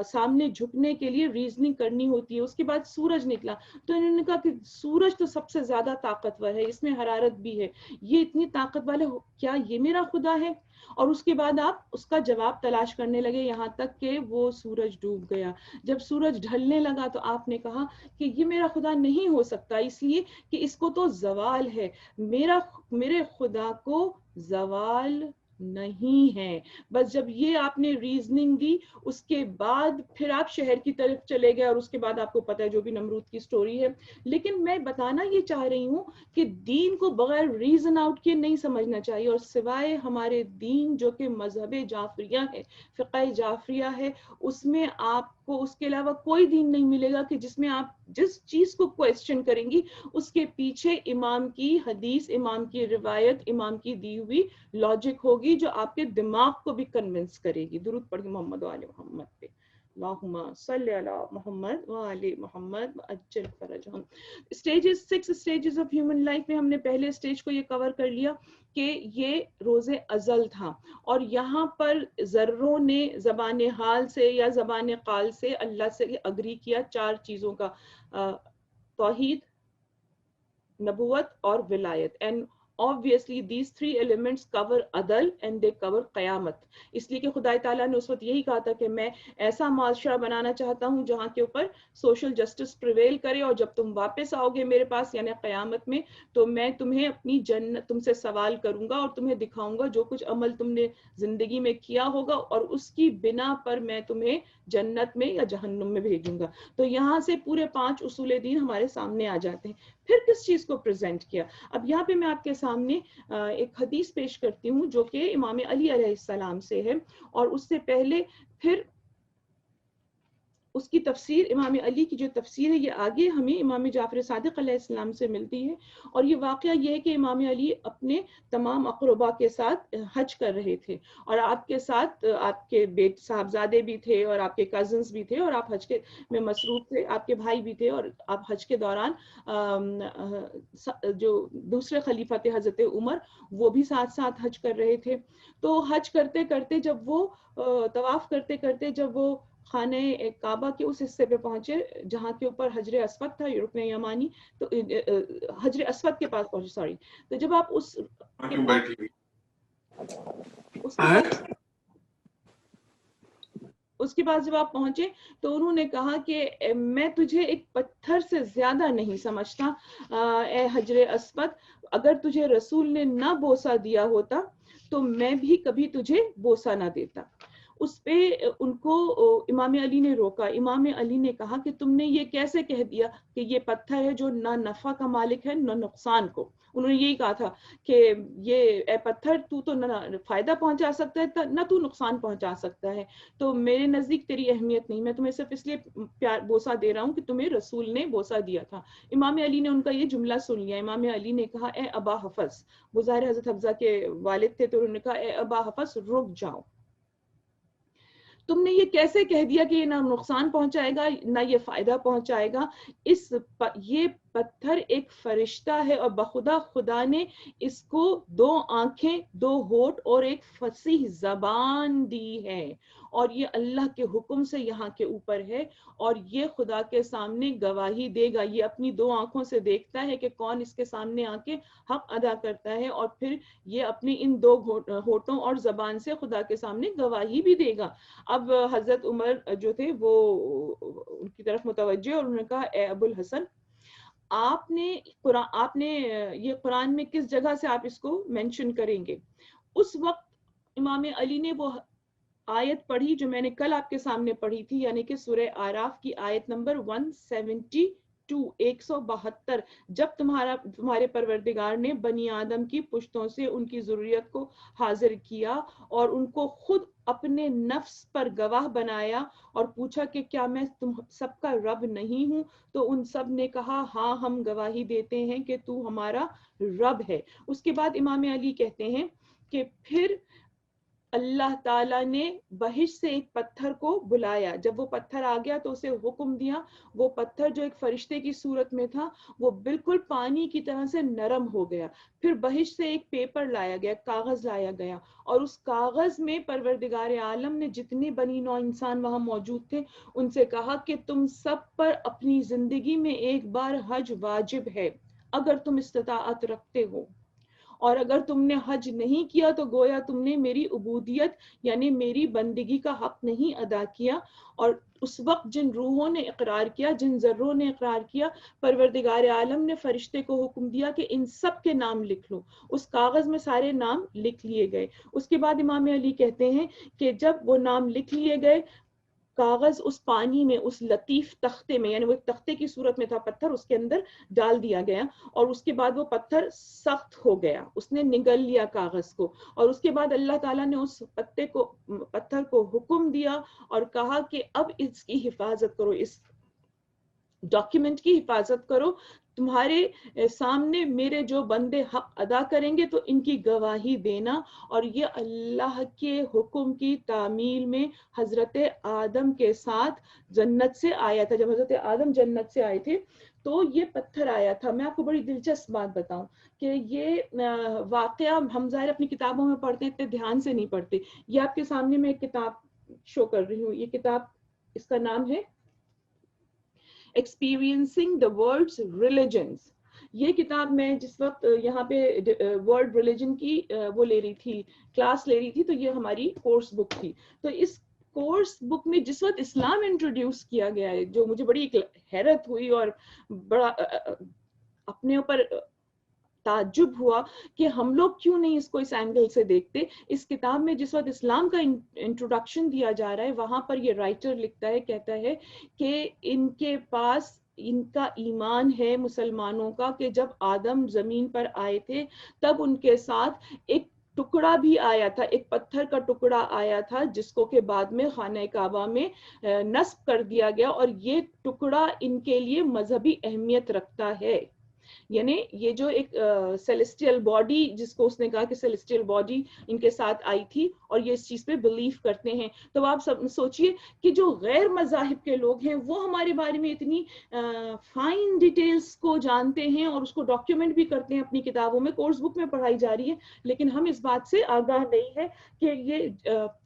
سامنے جھکنے کے لیے ریزننگ کرنی ہوتی ہے۔ اس کے بعد سورج نکلا تو انہوں نے کہا کہ سورج تو سب سے زیادہ طاقتور ہے، اس میں حرارت بھی ہے، یہ اتنی طاقت والے، کیا یہ میرا خدا ہے؟ اور اس کے بعد آپ اس کا جواب تلاش کرنے لگے یہاں تک کہ وہ سورج ڈوب گیا۔ جب سورج ڈھلنے لگا تو آپ نے کہا کہ یہ میرا خدا نہیں ہو سکتا، اس لیے کہ اس کو تو زوال ہے، میرے خدا کو زوال نہیں ہے۔ بس جب یہ آپ نے ریزننگ دی، اس کے بعد پھر آپ شہر کی طرف چلے گئے، اور اس کے بعد آپ کو پتہ ہے جو بھی نمرود کی سٹوری ہے۔ لیکن میں بتانا یہ چاہ رہی ہوں کہ دین کو بغیر ریزن آؤٹ کے نہیں سمجھنا چاہیے، اور سوائے ہمارے دین جو کہ مذہب جعفریہ ہے، فقہ جعفریہ ہے، اس میں آپ کو اس کے علاوہ کوئی دین نہیں ملے گا کہ جس میں آپ جس چیز کو کویسچن کریں گی اس کے پیچھے امام کی حدیث، امام کی روایت، امام کی دی ہوئی لاجک ہوگی جو آپ کے دماغ کو بھی کنونس کرے گی۔ درود پڑھی محمد و آل محمد پہ، اللہم صلی علی محمد و آل محمد وعجل فرجہم۔ Stages, 6 stages of human life میں ہم نے پہلے اسٹیج کو یہ کور کر لیا کہ یہ روز ازل تھا، اور یہاں پر ذروں نے زبان حال سے یا زبان قال سے اللہ سے اگری کیا 4 چیزوں کا، توحید، نبوت اور ولایت۔ And obviously these 3 elements cover عدل and they cover قیامت، اس لیے کہ خدا تعالیٰ نے اس وقت یہی کہا تھا کہ میں ایسا معاشرہ بنانا چاہتا ہوں جہاں کے اوپر سوشل جسٹس پریویل کرے، اور جب تم واپس آؤ گے میرے پاس یعنی قیامت میں، تو میں تمہیں اپنی جنت، تم سے سوال کروں گا اور تمہیں دکھاؤں گا جو کچھ عمل تم نے زندگی میں کیا ہوگا، اور اس کی بنا پر میں تمہیں جنت میں یا جہنم میں بھیجوں گا۔ تو یہاں سے پورے 5 اصول دین ہمارے سامنے آ جاتے ہیں۔ پھر کس چیز کو پریزنٹ کیا؟ اب یہاں پہ میں آپ کے سامنے ایک حدیث پیش کرتی ہوں جو کہ امام علی علیہ السلام سے ہے، اور اس سے پہلے پھر اس کی تفسیر، امام علی کی جو تفسیر ہے یہ آگے ہمیں امام جعفر صادق علیہ السلام سے ملتی ہے، اور یہ واقعہ یہ ہے کہ امام علی اپنے تمام اقربا کے ساتھ حج کر رہے تھے، اور آپ کے ساتھ آپ کے بیٹے صاحبزادے بھی تھے اور آپ کے کزنز بھی تھے، اور آپ حج کے میں مصروف تھے، آپ کے بھائی بھی تھے، اور آپ حج کے دوران جو دوسرے خلیفہ تھے حضرت عمر، وہ بھی ساتھ ساتھ حج کر رہے تھے۔ تو حج کرتے کرتے جب وہ طواف کرتے کرتے جب وہ خانہ کعبہ کے اس حصے پہ پہنچے جہاں کے اوپر حجر اسود تھا، رکن یمانی، تو حجر اسود کے پاس پہنچے، سوری، تو جب آپ اس کے پاس اس کے بعد جب آپ پہنچے تو انہوں نے کہا کہ میں تجھے ایک پتھر سے زیادہ نہیں سمجھتا اے حجر اسود، اگر تجھے رسول نے نہ بوسہ دیا ہوتا تو میں بھی کبھی تجھے بوسہ نہ دیتا۔ اس پہ ان کو امام علی نے روکا۔ امام علی نے کہا کہ تم نے یہ کیسے کہہ دیا کہ یہ پتھر ہے جو نہ نفع کا مالک ہے نہ نقصان کو۔ انہوں نے یہی کہا تھا کہ یہ اے پتھر تو نہ فائدہ پہنچا سکتا ہے نہ تو نقصان پہنچا سکتا ہے، تو میرے نزدیک تیری اہمیت نہیں، میں تمہیں صرف اس لیے پیار بوسہ دے رہا ہوں کہ تمہیں رسول نے بوسہ دیا تھا۔ امام علی نے ان کا یہ جملہ سن لیا۔ امام علی نے کہا اے ابا حفص، وہ ظاہر حضرت حفصہ کے والد تھے، تو انہوں نے کہا اے ابا حفص رک جاؤ، تم نے یہ کیسے کہہ دیا کہ یہ نہ نقصان پہنچائے گا نہ یہ فائدہ پہنچائے گا؟ یہ پتھر ایک فرشتہ ہے اور بخدا خدا نے اس کو 2 آنکھیں، 2 ہونٹ اور ایک فصیح زبان دی ہے، اور یہ اللہ کے حکم سے یہاں کے اوپر ہے، اور یہ خدا کے سامنے گواہی دے گا۔ یہ اپنی 2 آنکھوں سے دیکھتا ہے کہ کون اس کے سامنے آ کے حق ادا کرتا ہے، اور پھر یہ اپنی ان 2 ہونٹوں اور زبان سے خدا کے سامنے گواہی بھی دے گا۔ اب حضرت عمر جو تھے وہ ان کی طرف متوجہ، اور انہوں نے کہا اے ابو الحسن، آپ نے یہ قرآن میں کس جگہ سے آپ اس کو مینشن کریں گے؟ اس وقت امام علی نے وہ آیت پڑھی جو میں نے کل آپ کے سامنے پڑھی تھی، یعنی کہ سورہ آراف کی آیت نمبر 172، 172، جب تمہارے پروردگار نے بنی آدم کی پشتوں سے ان کی ضروریت کو حاضر کیا اور ان کو خود اپنے نفس پر گواہ بنایا اور پوچھا کہ کیا میں تم سب کا رب نہیں ہوں، تو ان سب نے کہا ہاں ہم گواہی دیتے ہیں کہ تو ہمارا رب ہے۔ اس کے بعد امام علی کہتے ہیں کہ پھر اللہ تعالیٰ نے بہشت سے ایک پتھر کو بلایا، جب وہ پتھر آ گیا تو اسے حکم دیا، وہ پتھر جو ایک فرشتے کی صورت میں تھا وہ بالکل پانی کی طرح سے نرم ہو گیا۔ پھر بہشت سے ایک پیپر لایا گیا، کاغذ لایا گیا، اور اس کاغذ میں پروردگار عالم نے جتنے بنی نوع انسان وہاں موجود تھے ان سے کہا کہ تم سب پر اپنی زندگی میں ایک بار حج واجب ہے اگر تم استطاعت رکھتے ہو، اور اگر تم نے حج نہیں کیا تو گویا تم نے میری عبودیت یعنی میری بندگی کا حق نہیں ادا کیا۔ اور اس وقت جن روحوں نے اقرار کیا، جن ذروں نے اقرار کیا، پروردگار عالم نے فرشتے کو حکم دیا کہ ان سب کے نام لکھ لو۔ اس کاغذ میں سارے نام لکھ لیے گئے۔ اس کے بعد امام علی کہتے ہیں کہ جب وہ نام لکھ لیے گئے، کاغذ اس پانی میں، اس لطیف تختے میں، یعنی وہ ایک تختے کی صورت میں تھا پتھر، اس کے اندر ڈال دیا گیا، اور اس کے بعد وہ پتھر سخت ہو گیا، اس نے نگل لیا کاغذ کو، اور اس کے بعد اللہ تعالیٰ نے اس پتھر کو حکم دیا اور کہا کہ اب اس کی حفاظت کرو، اس ڈاکیومنٹ کی حفاظت کرو، تمہارے سامنے میرے جو بندے حق ادا کریں گے تو ان کی گواہی دینا۔ اور یہ اللہ کے حکم کی تعمیل میں حضرت آدم کے ساتھ جنت سے آیا تھا۔ جب حضرت آدم جنت سے آئے تھے تو یہ پتھر آیا تھا۔ میں آپ کو بڑی دلچسپ بات بتاؤں کہ یہ واقعہ ہم ظاہر اپنی کتابوں میں پڑھتے ہیں، اتنے دھیان سے نہیں پڑھتے۔ یہ آپ کے سامنے میں ایک کتاب شو کر رہی ہوں، یہ کتاب، اس کا نام ہے Experiencing the World's Religions۔ یہ کتاب میں جس وقت یہاں پہ ورلڈ ریلیجن کی وہ لے رہی تھی، کلاس لے رہی تھی، تو یہ ہماری کورس بک تھی۔ تو اس کورس بک میں جس وقت اسلام انٹروڈیوس کیا گیا ہے، جو مجھے بڑی حیرت ہوئی اور بڑا اپنے اوپر تعجب ہوا کہ ہم لوگ کیوں نہیں اس کو اس اینگل سے دیکھتے۔ اس کتاب میں جس وقت اسلام کا انٹروڈکشن دیا جا رہا ہے، وہاں پر یہ رائٹر لکھتا ہے، کہتا ہے کہ ان کے پاس ان کا ایمان ہے مسلمانوں کا کہ جب آدم زمین پر آئے تھے تب ان کے ساتھ ایک ٹکڑا بھی آیا تھا، ایک پتھر کا ٹکڑا آیا تھا جس کو کہ بعد میں خانہ کعبہ میں نصب کر دیا گیا، اور یہ ٹکڑا ان کے لیے مذہبی اہمیت رکھتا ہے۔ یعنی یہ جو ایک سیلیسٹیل باڈی، جس کو اس نے کہا کہ سیلیسٹیل باڈی ان کے ساتھ آئی تھی، اور یہ اس چیز پہ بلیف کرتے ہیں۔ تو آپ سب سوچئے کہ جو غیر مذاہب کے لوگ ہیں وہ ہمارے بارے میں اتنی فائن ڈیٹیلز کو جانتے ہیں اور اس کو ڈاکیومنٹ بھی کرتے ہیں اپنی کتابوں میں، کورس بک میں پڑھائی جا رہی ہے، لیکن ہم اس بات سے آگاہ نہیں ہے کہ یہ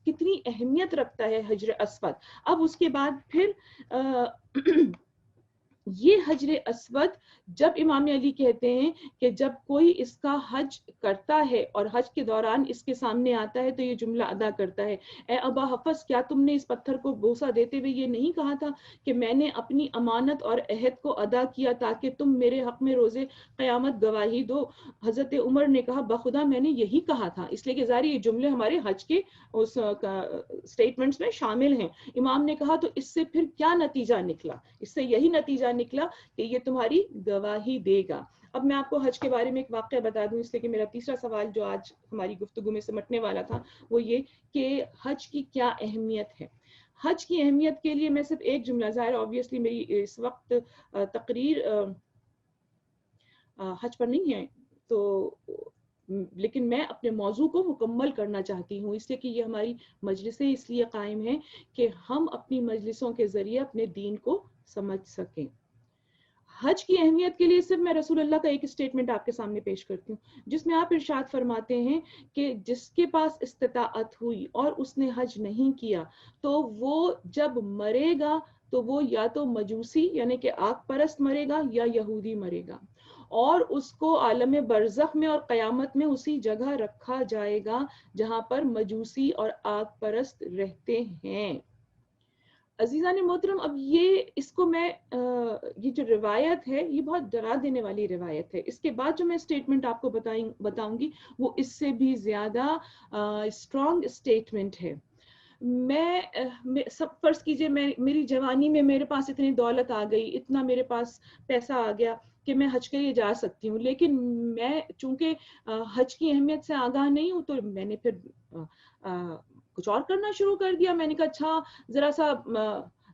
کتنی اہمیت رکھتا ہے حجر اسود۔ اب اس کے بعد پھر یہ حجر اسود جب امام علی کہتے ہیں کہ جب کوئی اس کا حج کرتا ہے اور حج کے دوران اس کے سامنے آتا ہے تو یہ جملہ ادا کرتا ہے، اے ابا حفص کیا تم نے اس پتھر کو بوسہ دیتے ہوئے یہ نہیں کہا تھا کہ میں نے اپنی امانت اور عہد کو ادا کیا تاکہ تم میرے حق میں روز قیامت گواہی دو؟ حضرت عمر نے کہا بخدا میں نے یہی کہا تھا، اس لیے کہ ظاہر یہ جملے ہمارے حج کے اس سٹیٹمنٹس میں شامل ہیں۔ امام نے کہا تو اس سے پھر کیا نتیجہ نکلا؟ اس سے یہی نتیجہ نکلا کہ یہ تمہاری گواہی دے گا۔ اب میں آپ کو حج کے بارے میں ایک واقعہ بتا دوں، اس لیے کہ میرا تیسرا سوال جو آج ہماری گفتگو میں سمٹنے والا تھا وہ یہ کہ حج کی کیا اہمیت ہے۔ حج کی اہمیت کے لیے میں صرف ایک جملہ، ظاہر آبویسلی میری اس وقت تقریر حج پر نہیں ہے تو لیکن میں اپنے موضوع کو مکمل کرنا چاہتی ہوں، اس لیے کہ یہ ہماری مجلسیں اس لیے قائم ہیں کہ ہم اپنی مجلسوں کے ذریعے اپنے دین کو سمجھ سکیں۔ حج کی اہمیت کے لیے صرف میں رسول اللہ کا ایک اسٹیٹمنٹ آپ کے سامنے پیش کرتی ہوں، جس میں آپ ارشاد فرماتے ہیں کہ جس کے پاس استطاعت ہوئی اور اس نے حج نہیں کیا تو وہ جب مرے گا تو وہ یا تو مجوسی یعنی کہ آگ پرست مرے گا یا یہودی مرے گا، اور اس کو عالم برزخ میں اور قیامت میں اسی جگہ رکھا جائے گا جہاں پر مجوسی اور آگ پرست رہتے ہیں۔ عزیزان محترم، اب یہ اس کو میں یہ جو روایت ہے یہ بہت ڈرا دینے والی روایت ہے، اس کے بعد جو میں اسٹیٹمنٹ آپ کو بتاؤں گی وہ اس سے بھی زیادہ اسٹرانگ اسٹیٹمنٹ ہے۔ میں سب فرض کیجئے میری جوانی میں میرے پاس اتنی دولت آ گئی، اتنا میرے پاس پیسہ آ گیا کہ میں حج کے لیے جا سکتی ہوں، لیکن میں چونکہ حج کی اہمیت سے آگاہ نہیں ہوں تو میں نے پھر کچھ اور کرنا شروع کر دیا۔ میں نے کہا اچھا ذرا سا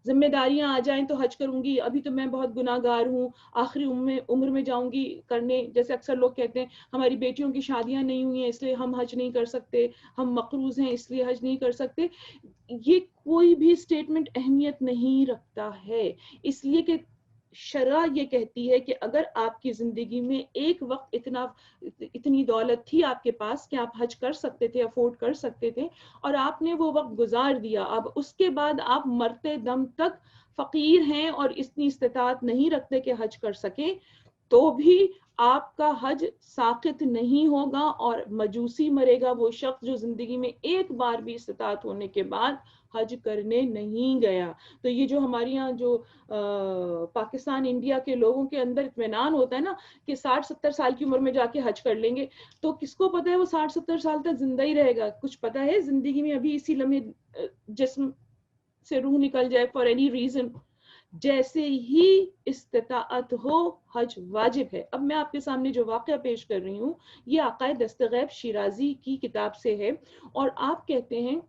ذمہ داریاں آ جائیں تو حج کروں گی، ابھی تو میں بہت گناہ گار ہوں، آخری عمر میں جاؤں گی کرنے، جیسے اکثر لوگ کہتے ہیں ہماری بیٹیوں کی شادیاں نہیں ہوئی ہیں اس لیے ہم حج نہیں کر سکتے، ہم مقروض ہیں اس لیے حج نہیں کر سکتے۔ یہ کوئی بھی اسٹیٹمنٹ اہمیت نہیں رکھتا ہے، اس لیے کہ شرع یہ کہتی ہے کہ اگر آپ کی زندگی میں ایک وقت اتنی دولت تھی آپ کے پاس کہ آپ حج کر سکتے تھے، افورڈ کر سکتے تھے، اور آپ نے وہ وقت گزار دیا، اب اس کے بعد آپ مرتے دم تک فقیر ہیں اور اتنی استطاعت نہیں رکھتے کہ حج کر سکیں، تو بھی آپ کا حج ساقط نہیں ہوگا، اور مجوسی مرے گا وہ شخص جو زندگی میں ایک بار بھی استطاعت ہونے کے بعد حج کرنے نہیں گیا۔ تو یہ جو ہمارے یہاں جو پاکستان انڈیا کے لوگوں کے اندر اطمینان ہوتا ہے نا کہ 60-70 سال کی عمر میں جا کے حج کر لیں گے، تو کس کو پتا ہے وہ 60-70 سال تک زندہ ہی رہے گا؟ کچھ پتا ہے زندگی میں ابھی اسی لمحے جسم سے روح نکل جائے فار اینی ریزن، جیسے ہی استطاعت ہو حج واجب ہے۔ اب میں آپ کے سامنے جو واقعہ پیش کر رہی ہوں یہ عقائد دستغیب شیرازی کی کتاب سے ہے، اور آپ کہتے ہیں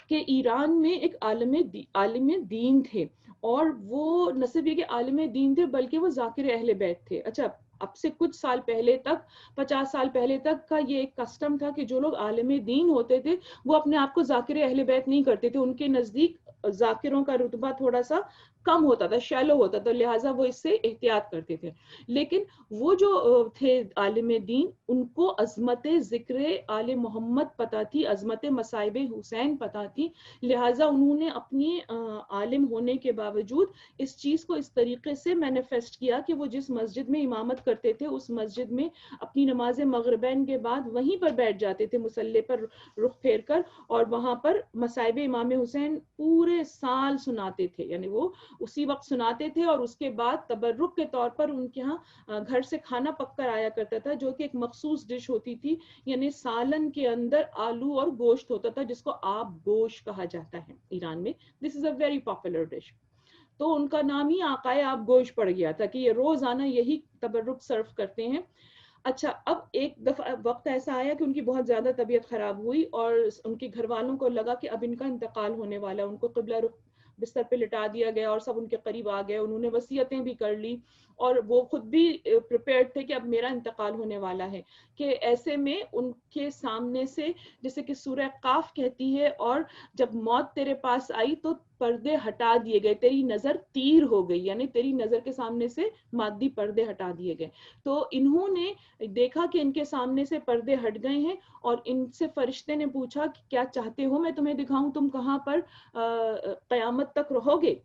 کہ ایران میں ایک عالم دین تھے، اور وہ نہ صرف یہ کہ عالم دین تھے بلکہ وہ ذاکر اہل بیت تھے۔ اچھا اب سے کچھ سال پہلے تک، 50 سال پہلے تک کا یہ ایک کسٹم تھا کہ جو لوگ عالم دین ہوتے تھے وہ اپنے آپ کو ذاکر اہل بیت نہیں کرتے تھے، ان کے نزدیک ذاکروں کا رتبہ تھوڑا سا کم ہوتا تھا، شیلو ہوتا تھا، لہٰذا وہ اس سے احتیاط کرتے تھے۔ لیکن وہ جو تھے عالم دین ان کو عظمت ذکر آل محمد پتہ تھی، عظمت مصائب حسین پتہ تھی، لہٰذا انہوں نے اپنی عالم ہونے کے باوجود اس چیز کو اس طریقے سے مینیفیسٹ کیا کہ وہ جس مسجد میں امامت کرتے تھے اس مسجد میں اپنی نماز مغربین کے بعد وہیں پر بیٹھ جاتے تھے مصلی پر رخ پھیر کر، اور وہاں پر مصائب امام حسین پورے سال سناتے تھے، یعنی وہ اسی وقت سناتے تھے، اور اس کے بعد تبرک کے طور پر ان کے ہاں گھر سے کھانا پک کر آیا کرتا تھا جو کہ ایک مخصوص ڈش ہوتی تھی، یعنی سالن کے اندر آلو اور گوشت ہوتا تھا جس کو آب گوشت کہا جاتا ہے ایران میں۔ دس از اے ویری پاپولر ڈش، تو ان کا نام ہی آقائے آب گوشت پڑ گیا تھا کہ یہ روزانہ یہی تبرک سرو کرتے ہیں۔ اچھا اب ایک دفعہ وقت ایسا آیا کہ ان کی بہت زیادہ طبیعت خراب ہوئی اور ان کے گھر والوں کو لگا کہ اب ان کا انتقال ہونے والا ہے، ان کو قبلہ رخ بستر پہ لٹا دیا گیا اور سب ان کے قریب آ گئے، انہوں نے وصیتیں بھی کر لی اور وہ خود بھی پریپیئرڈ تھے کہ اب میرا انتقال ہونے والا ہے، کہ ایسے میں ان کے سامنے سے جیسے کہ سورہ قاف کہتی ہے اور جب موت تیرے پاس آئی تو پردے ہٹا دیے گئے، تیری نظر تیر ہو گئی، یعنی تیری نظر کے سامنے سے مادی پردے ہٹا دیے گئے۔ تو انہوں نے دیکھا کہ ان کے سامنے سے پردے ہٹ گئے ہیں اور ان سے فرشتے نے پوچھا کہ کیا چاہتے ہو میں تمہیں دکھاؤں، تم کہاں پر قیامت تک رہو گے؟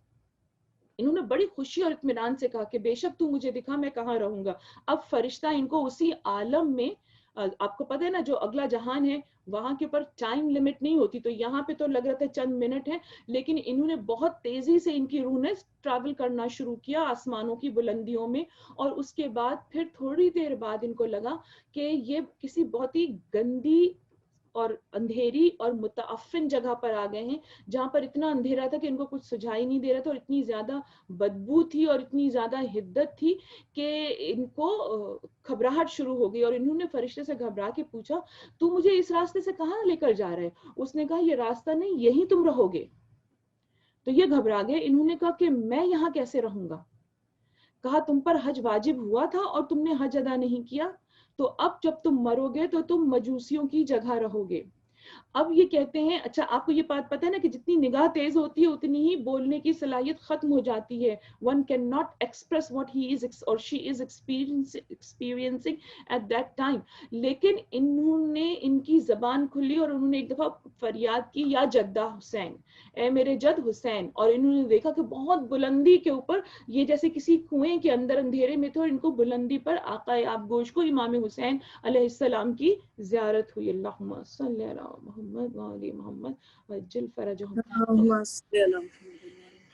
انہوں نے بڑی خوشی اور اطمینان سے کہا کہ بے شک تو مجھے دکھا میں کہاں رہوں گا. اب فرشتہ ان کو اسی عالم میں، آپ کو پتہ ہے نا جو اگلا جہان ہے وہاں کے اوپر ٹائم لمٹ نہیں ہوتی، تو یہاں پہ تو لگ رہا تھا چند منٹ ہے، لیکن انہوں نے بہت تیزی سے ان کی روح نے ٹریول کرنا شروع کیا آسمانوں کی بلندیوں میں. اور اس کے بعد پھر تھوڑی دیر بعد ان کو لگا کہ یہ کسی بہت ہی گندی اور اندھیری اور متعفن جگہ پر آ گئے ہیں، جہاں پر اتنا اندھیرا تھا کہ ان کو کچھ سجائی نہیں دے رہا تھا، اور اتنی زیادہ بدبو تھی اور اتنی زیادہ حدت تھی کہ ان کو گھبراہٹ شروع ہو گئی. اور انہوں نے فرشتے سے گھبرا کے پوچھا تو مجھے اس راستے سے کہاں لے کر جا رہے ہیں؟ اس نے کہا یہ راستہ نہیں، یہی تم رہو گے. تو یہ گھبرا گئے. انہوں نے کہا کہ میں یہاں کیسے رہوں گا؟ کہا تم پر حج واجب ہوا تھا اور تم نے حج ادا نہیں کیا، تو اب جب تم مرو گے تو تم مجوسیوں کی جگہ رہو گے. اب یہ کہتے ہیں، اچھا آپ کو یہ بات پتہ ہے نا کہ جتنی نگاہ تیز ہوتی ہے اتنی ہی بولنے کی صلاحیت ختم ہو جاتی ہے. one cannot express what he is or she is experiencing at that time. لیکن انہوں نے ان کی زبان کھلی اور انہوں نے ایک دفعہ فریاد کی یا جدہ حسین، اے میرے جد حسین. اور انہوں نے دیکھا کہ بہت بلندی کے اوپر یہ جیسے کسی کنویں کے اندر اندھیرے میں تھے، اور ان کو بلندی پر آقا آبگوش کو امام حسین علیہ السلام کی زیارت ہوئی. اللہم صلی علی محمد وعلی محمد وعجل فرجہم. اللهم صل على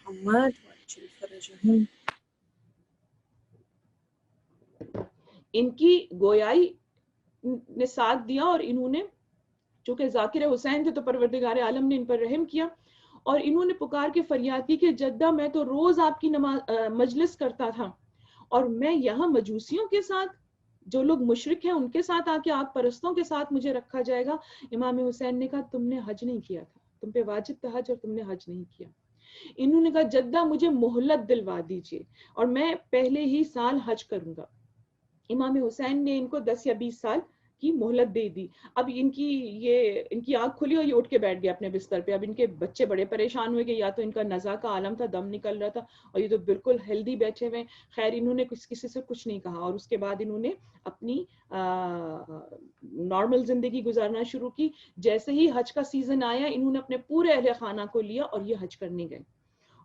محمد وعجل فرجهم. ان کی گویائی نے ساتھ دیا، اور انہوں نے چونکہ ذاکر حسین تھے تو پروردگار عالم نے ان پر رحم کیا، اور انہوں نے پکار کے فریاد کی کہ جدہ میں تو روز آپ کی مجلس کرتا تھا، اور میں یہاں مجوسیوں کے ساتھ، جو لوگ مشرک ہیں ان کے ساتھ آ کے آگ پرستوں کے ساتھ مجھے رکھا جائے گا. امام حسین نے کہا تم نے حج نہیں کیا تھا، تم پہ واجب تھا حج اور تم نے حج نہیں کیا. انہوں نے کہا جدہ مجھے مہلت دلوا دیجیے اور میں پہلے ہی سال حج کروں گا. امام حسین نے ان کو 10 یا 20 سال کی مہلت دے دی. اب ان کی آنکھ کھلی اور یہ اٹھ کے بیٹھ گیا اپنے بستر پہ. اب ان کے بچے بڑے پریشان ہوئے کہ یا تو ان کا نزا کا عالم تھا، دم نکل رہا تھا، اور یہ تو بالکل ہیلدی بیٹھے ہوئے. خیر انہوں نے کسی سے کچھ نہیں کہا، اور اس کے بعد انہوں نے اپنی نارمل زندگی گزارنا شروع کی. جیسے ہی حج کا سیزن آیا انہوں نے اپنے پورے اہل خانہ کو لیا اور یہ حج کرنے گئے.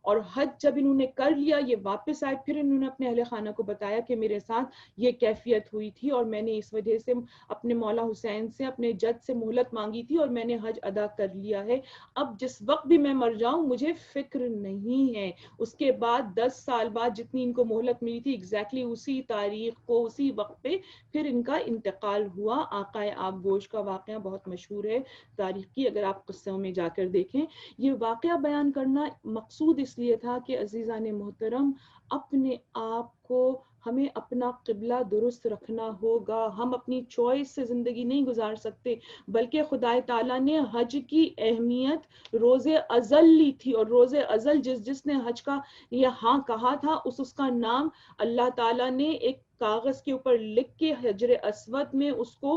اور حج جب انہوں نے کر لیا یہ واپس آئے، پھر انہوں نے اپنے اہل خانہ کو بتایا کہ میرے ساتھ یہ کیفیت ہوئی تھی اور میں نے اس وجہ سے اپنے مولا حسین سے، اپنے جد سے مہلت مانگی تھی اور میں نے حج ادا کر لیا ہے. اب جس وقت بھی میں مر جاؤں مجھے فکر نہیں ہے. اس کے بعد 10 سال بعد جتنی ان کو مہلت ملی تھی ایگزیکٹلی اسی تاریخ کو اسی وقت پہ پھر ان کا انتقال ہوا. آقا آبگوش کا واقعہ بہت مشہور ہے تاریخ کی، اگر آپ قصوں میں جا کر دیکھیں. یہ واقعہ بیان کرنا مقصود اس لیے تھا کہ عزیزان محترم اپنے آپ کو، ہمیں اپنا قبلہ درست رکھنا ہوگا. ہم اپنی چوائس سے زندگی نہیں گزار سکتے، بلکہ خدا تعالیٰ نے حج کی اہمیت روز ازل لی تھی، اور روز ازل جس نے حج کا یہ ہاں کہا تھا اس کا نام اللہ تعالیٰ نے ایک کاغذ کے اوپر لکھ کے حجر اسود میں اس کو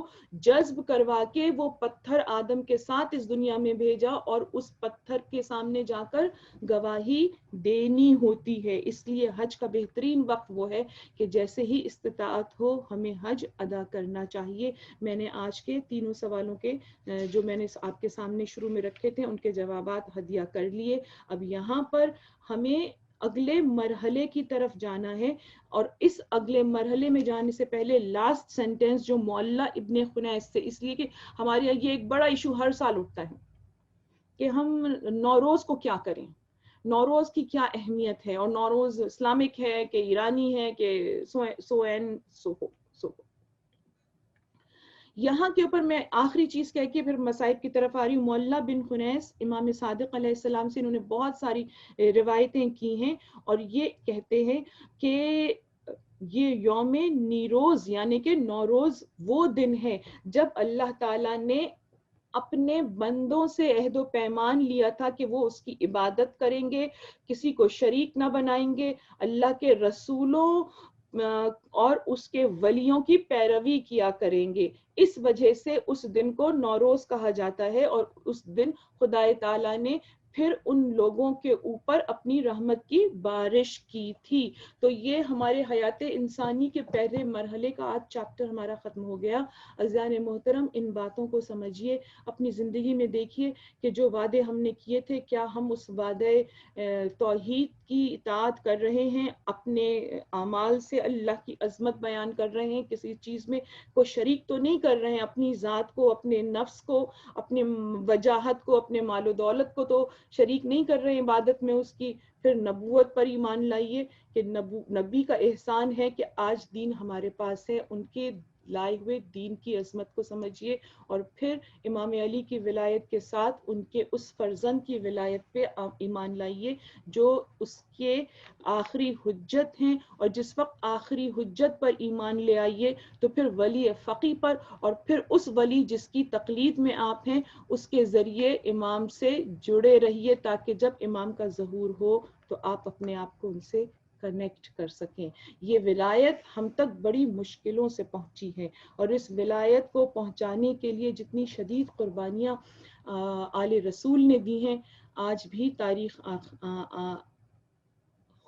جذب کروا کے وہ پتھر آدم کے ساتھ اس دنیا میں بھیجا، اور اس پتھر کے سامنے جا کر گواہی دینی ہوتی ہے. اس لیے حج کا بہترین وقت وہ ہے کہ جیسے ہی استطاعت ہو ہمیں حج ادا کرنا چاہیے. میں نے آج کے تینوں سوالوں کے جو میں نے آپ کے سامنے شروع میں رکھے تھے ان کے جوابات ہدیہ کر لیے. اب یہاں پر ہمیں اگلے مرحلے کی طرف جانا ہے، اور اس اگلے مرحلے میں جانے سے پہلے لاسٹ سینٹنس جو معلّہ ابن خنیس سے، اس لیے کہ ہمارے یہ ایک بڑا ایشو ہر سال اٹھتا ہے کہ ہم نوروز کو کیا کریں، نوروز کی کیا اہمیت ہے، اور نوروز اسلامک ہے کہ ایرانی ہے کہ سو ہو. یہاں کے اوپر میں آخری چیز کہہ کے پھر مصائب کی طرف آ رہی ہوں. معلّہ بن خنیس امام صادق علیہ السلام سے انہوں نے بہت ساری روایتیں کی ہیں، اور یہ کہتے ہیں کہ یہ یوم نیروز یعنی کہ نوروز وہ دن ہے جب اللہ تعالیٰ نے اپنے بندوں سے عہد و پیمان لیا تھا کہ وہ اس کی عبادت کریں گے، کسی کو شریک نہ بنائیں گے، اللہ کے رسولوں اور اس کے ولیوں کی پیروی کیا کریں گے. اس وجہ سے اس دن کو نوروز کہا جاتا ہے، اور اس دن خدا تعالیٰ نے پھر ان لوگوں کے اوپر اپنی رحمت کی بارش کی تھی. تو یہ ہمارے حیات انسانی کے پہلے مرحلے کا آج چیپٹر ہمارا ختم ہو گیا. عزیزان محترم ان باتوں کو سمجھیے، اپنی زندگی میں دیکھیے کہ جو وعدے ہم نے کیے تھے کیا ہم اس وعدے توحید کی اطاعت کر رہے ہیں، اپنے اعمال سے اللہ کی عظمت بیان کر رہے ہیں، کسی چیز میں کو شریک تو نہیں کر رہے ہیں، اپنی ذات کو، اپنے نفس کو، اپنے وجاہت کو، اپنے مال و دولت کو تو شریک نہیں کر رہے ہیں عبادت میں اس کی، پھر نبوت پر ایمان لائیے کہ نبی کا احسان ہے کہ آج دین ہمارے پاس ہے، ان کے لائے ہوئے دین کی عظمت کو سمجھیے، اور پھر امام علی کی ولایت کے ساتھ ان کے اس فرزند کی ولایت پہ ایمان لائیے جو اس کے آخری حجت ہیں، اور جس وقت آخری حجت پر ایمان لے آئیے تو پھر ولی فقی پر، اور پھر اس ولی جس کی تقلید میں آپ ہیں اس کے ذریعے امام سے جڑے رہیے، تاکہ جب امام کا ظہور ہو تو آپ اپنے آپ کو ان سے کنیکٹ کر سکیں۔ یہ ولایت ہم تک بڑی مشکلوں سے پہنچی ہے، اور اس ولایت کو پہنچانے کے لیے جتنی شدید قربانیاں آل رسول نے دی ہیں، آج بھی تاریخ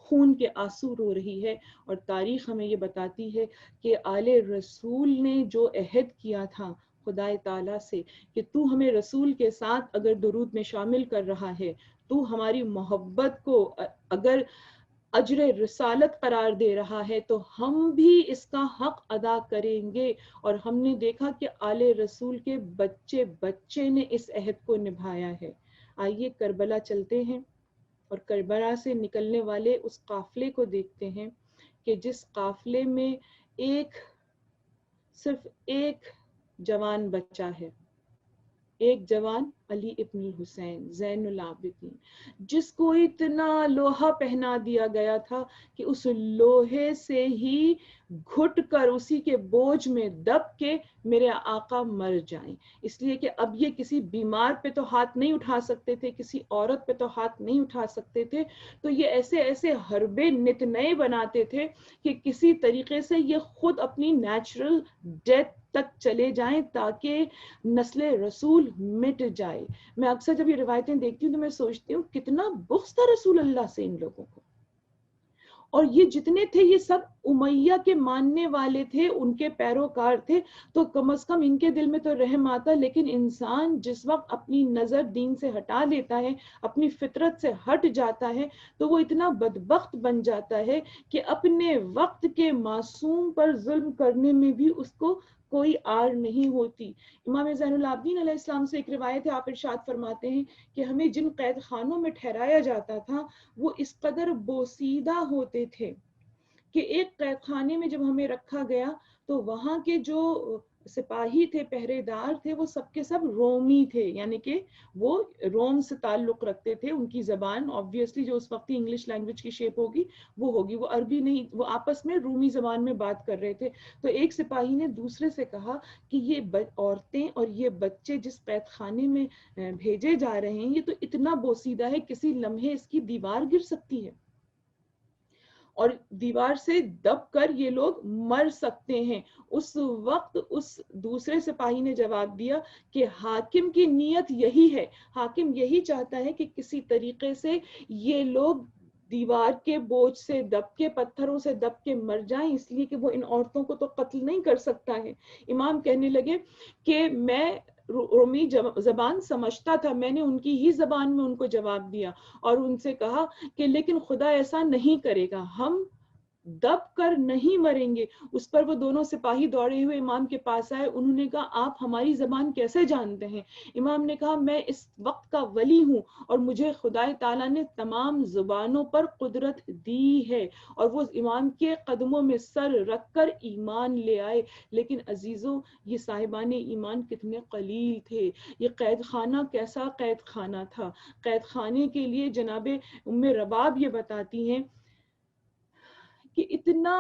خون کے آنسو رو رہی ہے، اور تاریخ ہمیں یہ بتاتی ہے کہ آل رسول نے جو عہد کیا تھا خدا تعالیٰ سے کہ تو ہمیں رسول کے ساتھ اگر درود میں شامل کر رہا ہے، تو ہماری محبت کو اگر اجر رسالت قرار دے رہا ہے، تو ہم بھی اس کا حق ادا کریں گے، اور ہم نے دیکھا کہ آل رسول کے بچے بچے نے اس عہد کو نبھایا ہے۔ آئیے کربلا چلتے ہیں اور کربلا سے نکلنے والے اس قافلے کو دیکھتے ہیں کہ جس قافلے میں صرف ایک جوان بچہ ہے، ایک جوان علی ابن الحسین زین العابدین، جس کو اتنا لوہا پہنا دیا گیا تھا کہ اس لوہے سے ہی گھٹ کر اسی کے بوجھ میں دب کے میرے آقا مر جائیں، اس لیے کہ اب یہ کسی بیمار پہ تو ہاتھ نہیں اٹھا سکتے تھے، کسی عورت پہ تو ہاتھ نہیں اٹھا سکتے تھے، تو یہ ایسے ایسے حربے نت نئے بناتے تھے کہ کسی طریقے سے یہ خود اپنی نیچرل ڈیتھ تک چلے جائیں تاکہ نسل رسول مٹ جائے۔ میں اکثر جب یہ روایتیں دیکھتی ہوں تو میں سوچتی ہوں کتنا بغض تھا رسول اللہ سے ان لوگوں کو، اور یہ جتنے تھے یہ سب امیہ کے ماننے والے تھے، ان کے پیروکار تھے، تو کم از کم ان کے دل میں تو رحم آتا، لیکن انسان جس وقت اپنی نظر دین سے ہٹا لیتا ہے، اپنی فطرت سے ہٹ جاتا ہے، تو وہ اتنا بدبخت بن جاتا ہے کہ اپنے وقت کے معصوم پر ظلم کرنے میں بھی اس کو کوئی آر نہیں ہوتی۔ امام زین العابدین علیہ السلام سے ایک روایت ہے، آپ ارشاد فرماتے ہیں کہ ہمیں جن قید خانوں میں ٹھہرایا جاتا تھا وہ اس قدر بوسیدہ ہوتے تھے کہ ایک قید خانے میں جب ہمیں رکھا گیا تو وہاں کے جو سپاہی تھے، پہرے دار تھے، وہ سب کے سب رومی تھے، یعنی کہ وہ روم سے تعلق رکھتے تھے، ان کی زبان آبویسلی جو اس وقت انگلش لینگویج کی شیپ ہوگی وہ ہوگی، وہ عربی نہیں، وہ آپس میں رومی زبان میں بات کر رہے تھے۔ تو ایک سپاہی نے دوسرے سے کہا کہ یہ عورتیں اور یہ بچے جس قید خانے میں بھیجے جا رہے ہیں یہ تو اتنا بوسیدہ ہے، کسی لمحے اس کی دیوار گر سکتی ہے، اور دیوار سے دب کر یہ لوگ مر سکتے ہیں۔ اس وقت اس دوسرے سپاہی نے جواب دیا کہ حاکم کی نیت یہی ہے، حاکم یہی چاہتا ہے کہ کسی طریقے سے یہ لوگ دیوار کے بوجھ سے دب کے، پتھروں سے دب کے مر جائیں، اس لیے کہ وہ ان عورتوں کو تو قتل نہیں کر سکتا ہے۔ امام کہنے لگے کہ میں رومی زبان سمجھتا تھا، میں نے ان کی ہی زبان میں ان کو جواب دیا اور ان سے کہا کہ لیکن خدا ایسا نہیں کرے گا، ہم دب کر نہیں مریں گے۔ اس پر وہ دونوں سپاہی دوڑے ہوئے امام کے پاس آئے، انہوں نے کہا آپ ہماری زبان کیسے جانتے ہیں؟ امام نے کہا میں اس وقت کا ولی ہوں اور مجھے خدا تعالیٰ نے تمام زبانوں پر قدرت دی ہے، اور وہ امام کے قدموں میں سر رکھ کر ایمان لے آئے۔ لیکن عزیزوں یہ صاحبان ایمان کتنے قلیل تھے، یہ قید خانہ کیسا قید خانہ تھا۔ قید خانے کے لیے جناب ام رباب یہ بتاتی ہیں کہ اتنا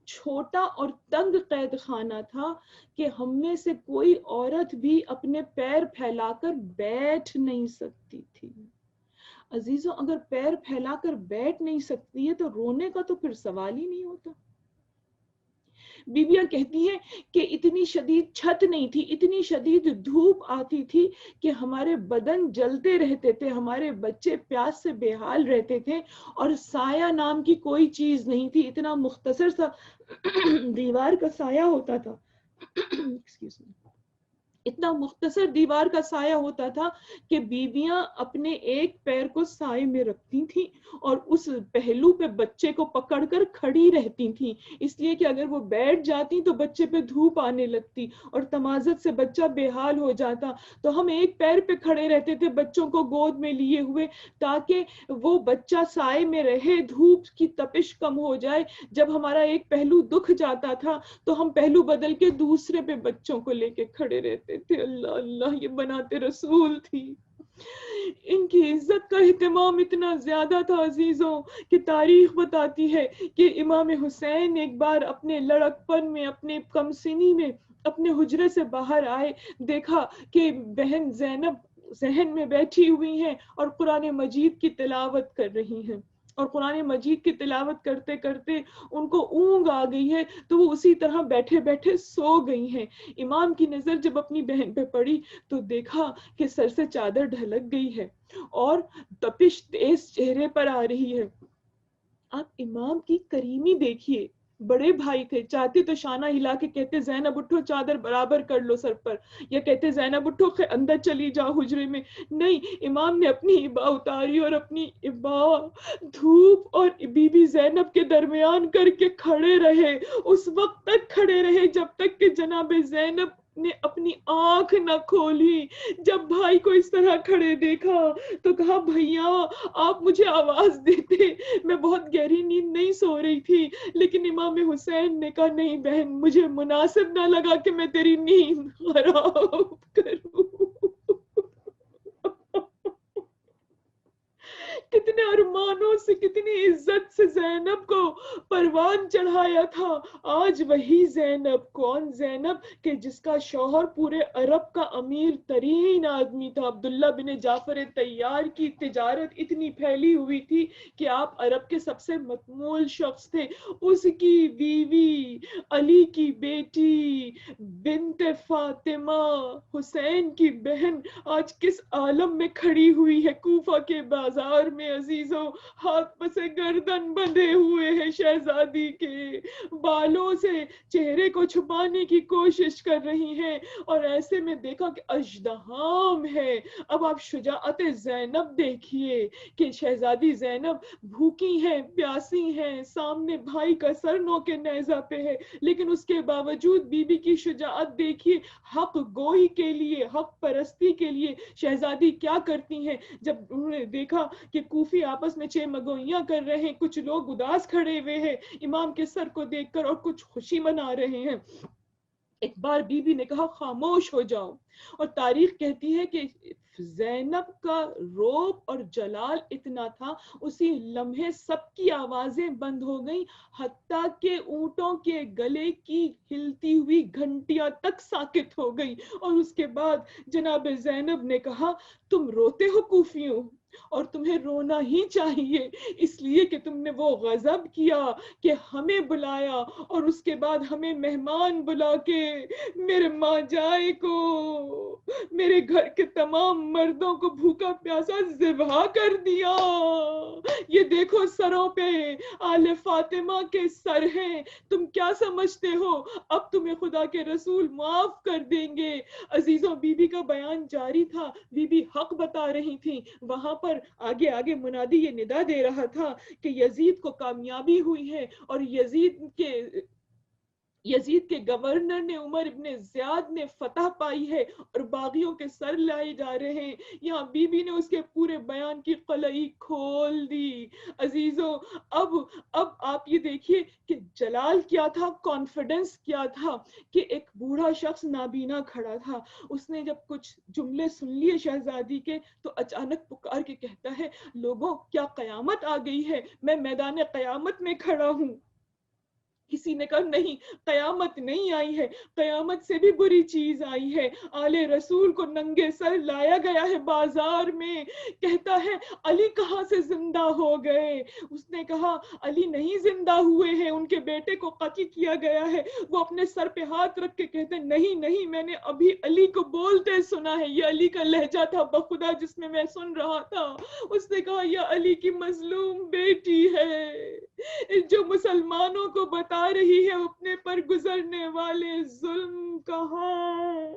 چھوٹا اور تنگ قید خانہ تھا کہ ہم میں سے کوئی عورت بھی اپنے پیر پھیلا کر بیٹھ نہیں سکتی تھی۔ عزیزوں اگر پیر پھیلا کر بیٹھ نہیں سکتی ہے تو رونے کا تو پھر سوال ہی نہیں ہوتا۔ بیویاں کہتی ہیں کہ اتنی شدید چھت نہیں تھی، اتنی شدید دھوپ آتی تھی کہ ہمارے بدن جلتے رہتے تھے، ہمارے بچے پیاس سے بے حال رہتے تھے، اور سایہ نام کی کوئی چیز نہیں تھی، اتنا مختصر سا دیوار کا سایہ ہوتا تھا اتنا مختصر دیوار کا سایہ ہوتا تھا کہ بیویاں اپنے ایک پیر کو سائے میں رکھتی تھیں اور اس پہلو پہ بچے کو پکڑ کر کھڑی رہتی تھیں، اس لیے کہ اگر وہ بیٹھ جاتی تو بچے پہ دھوپ آنے لگتی اور تمازت سے بچہ بے حال ہو جاتا۔ تو ہم ایک پیر پہ کھڑے رہتے تھے بچوں کو گود میں لیے ہوئے، تاکہ وہ بچہ سائے میں رہے، دھوپ کی تپش کم ہو جائے۔ جب ہمارا ایک پہلو دکھ جاتا تھا تو ہم پہلو بدل کے دوسرے پہ بچوں کو لے کے کھڑے رہتے تھے۔ اللہ اللہ، یہ بناتے رسول تھی۔ ان کی عزت کا اہتمام اتنا زیادہ تھا عزیزوں کہ تاریخ بتاتی ہے کہ امام حسین ایک بار اپنے لڑکپن میں، اپنے کم سنی میں اپنے حجرے سے باہر آئے، دیکھا کہ بہن زینب ذہن میں بیٹھی ہوئی ہیں اور قرآن مجید کی تلاوت کر رہی ہیں، اور قرآن مجید کی تلاوت کرتے کرتے ان کو اونگ آ گئی ہے تو وہ اسی طرح بیٹھے بیٹھے سو گئی ہیں۔ امام کی نظر جب اپنی بہن پہ پڑی تو دیکھا کہ سر سے چادر ڈھلک گئی ہے اور تپش تیز چہرے پر آ رہی ہے۔ آپ امام کی کریمی دیکھیے، بڑے بھائی تھے، چاہتے تو شانہ ہلا کے کہتے زینب اٹھو چادر برابر کر لو سر پر، یا کہتے زینب اٹھو اندر چلی جاؤ حجرے میں، نہیں، امام نے اپنی ابا اتاری اور اپنی ابا دھوپ اور بی بی زینب کے درمیان کر کے کھڑے رہے، اس وقت تک کھڑے رہے جب تک کہ جناب زینب نے اپنی آنکھ نہ کھولی۔ جب بھائی کو اس طرح کھڑے دیکھا تو کہا بھیا آپ مجھے آواز دیتے، میں بہت گہری نیند نہیں سو رہی تھی، لیکن امام حسین نے کہا نہیں بہن، مجھے مناسب نہ لگا کہ میں تیری نیند خراب کروں۔ کتنے ارمانوں سے، کتنی عزت سے زینب کو پروان چڑھایا تھا۔ آج وہی زینب، کون زینب کہ جس کا شوہر پورے عرب کا امیر ترین آدمی تھا، عبداللہ بن جعفر طیار کی تجارت اتنی پھیلی ہوئی تھی کہ آپ عرب کے سب سے مقبول شخص تھے۔ اس کی بیوی، علی کی بیٹی بنت فاطمہ، حسین کی بہن، آج کس عالم میں کھڑی ہوئی ہے، کوفہ کے بازار میں عزیزوں، ہاتھ پسے گردن بندھے ہوئے ہیں شہزادی کے، بالوں سے چہرے کو چھپانے کی کوشش کر رہی ہیں، اور ایسے میں دیکھا کہ اژدہام ہے۔ اب آپ شجاعت زینب دیکھیے کہ شہزادی زینب بھوکی ہیں، پیاسی ہیں، سامنے بھائی کا سر نو کے نیزہ پہ ہے، لیکن اس کے باوجود بی بی کی شجاعت دیکھیے، حق گوئی کے لیے، حق پرستی کے لیے شہزادی کیا کرتی ہیں۔ جب انہوں نے دیکھا کہ کوفی آپس میں چھ مگوئیاں کر رہے ہیں، کچھ لوگ اداس کھڑے ہوئے ہیں امام کے سر کو دیکھ کر اور کچھ خوشی منا رہے ہیں، ایک بار بی بی نے کہا خاموش ہو جاؤ، اور تاریخ کہتی ہے کہ زینب کا روب اور جلال اتنا تھا، اسی لمحے سب کی آوازیں بند ہو گئیں، حتیٰ کہ اونٹوں کے گلے کی ہلتی ہوئی گھنٹیاں تک ساکت ہو گئی، اور اس کے بعد جناب زینب نے کہا تم روتے ہو کوفیوں، اور تمہیں رونا ہی چاہیے، اس لیے کہ تم نے وہ غضب کیا کہ ہمیں بلایا اور اس کے بعد ہمیں مہمان بلا کے میرے ماں جائے کو، میرے گھر کے تمام مردوں کو بھوکا پیاسا ذبح کر دیا۔ یہ دیکھو سروں پہ آل فاطمہ کے سر ہیں، تم کیا سمجھتے ہو اب تمہیں خدا کے رسول معاف کر دیں گے؟ عزیزوں، بی بی کا بیان جاری تھا، بی بی حق بتا رہی تھی، وہاں پر آگے آگے منادی یہ ندا دے رہا تھا کہ یزید کو کامیابی ہوئی ہے، اور یزید کے گورنر نے عمر ابن زیاد نے فتح پائی ہے اور باغیوں کے سر لائے جا رہے ہیں۔ یہاں بی بی نے اس کے پورے بیان کی قلعی کھول دی۔ عزیزوں، اب آپ یہ دیکھیے کہ جلال کیا تھا، کانفیڈنس کیا تھا، کہ ایک بوڑھا شخص نابینا کھڑا تھا، اس نے جب کچھ جملے سن لیے شہزادی کے تو اچانک پکار کے کہتا ہے لوگوں کیا قیامت آ گئی ہے، میں میدان قیامت میں کھڑا ہوں۔ کسی نے کہا نہیں، قیامت نہیں آئی ہے، قیامت سے بھی بری چیز آئی ہے، آل رسول کو ننگے سر لایا گیا ہے بازار میں۔ کہتا ہے علی کہاں سے زندہ ہو گئے؟ اس نے کہا علی نہیں زندہ ہوئے ہیں، ان کے بیٹے کو قتل کیا گیا ہے۔ وہ اپنے سر پہ ہاتھ رکھ کے کہتے نہیں نہیں، میں نے ابھی علی کو بولتے سنا ہے، یہ علی کا لہجہ تھا بخدا جس میں سن رہا تھا۔ اس نے کہا یہ علی کی مظلوم بیٹی ہے جو مسلمانوں کو بتا رہی ہے اپنے پر گزرنے والے ظلم کا حال۔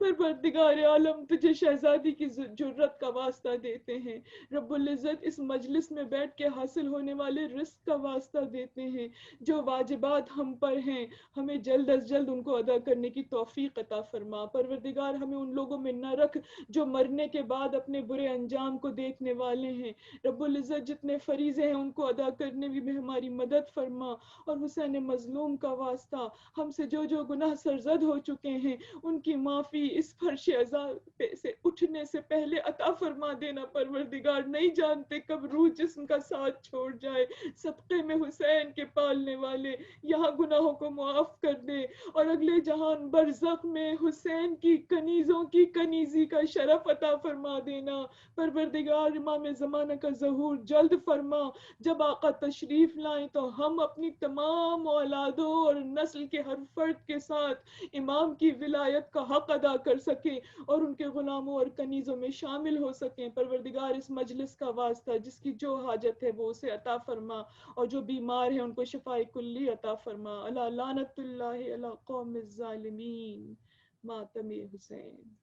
پروردگار عالم تجھے شہزادی کی جرت کا واسطہ دیتے ہیں، رب العزت اس مجلس میں بیٹھ کے حاصل ہونے والے رزق کا واسطہ دیتے ہیں، جو واجبات ہم پر ہیں ہمیں جلد از جلد ان کو ادا کرنے کی توفیق عطا فرما۔ پروردگار ہمیں ان لوگوں میں نہ رکھ جو مرنے کے بعد اپنے برے انجام کو دیکھنے والے ہیں، رب العزت جتنے فریضے ہیں ان کو ادا کرنے میں ہماری مدد فرما، اور حسین مظلوم کا واسطہ ہم سے جو جو گناہ سرزد ہو چکے ہیں ان کی معافی اس فرش عذاب سے اٹھنے سے پہلے عطا فرما دینا۔ پروردگار نہیں جانتے کب روح جسم کا ساتھ چھوڑ جائے، صدقے میں حسین کے پالنے والے یہاں گناہوں کو معاف کر دے، اور اگلے جہان برزخ میں حسین کی کنیزوں کی کنیزی کا شرف عطا فرما دینا۔ پروردگار امام زمانہ کا ظہور جلد فرما، جب آقا تشریف لائیں تو ہم اپنی تمام اولادوں اور نسل کے ہر فرد کے ساتھ امام کی ولایت کا حق ادا کر سکیں اور ان کے غلاموں اور کنیزوں میں شامل ہو سکیں۔ پروردگار اس مجلس کا واسطہ جس کی جو حاجت ہے وہ اسے عطا فرما، اور جو بیمار ہیں ان کو شفاء کلی عطا فرما۔ اللہ لعنت اللہ علی قوم الظالمین، ماتم حسین۔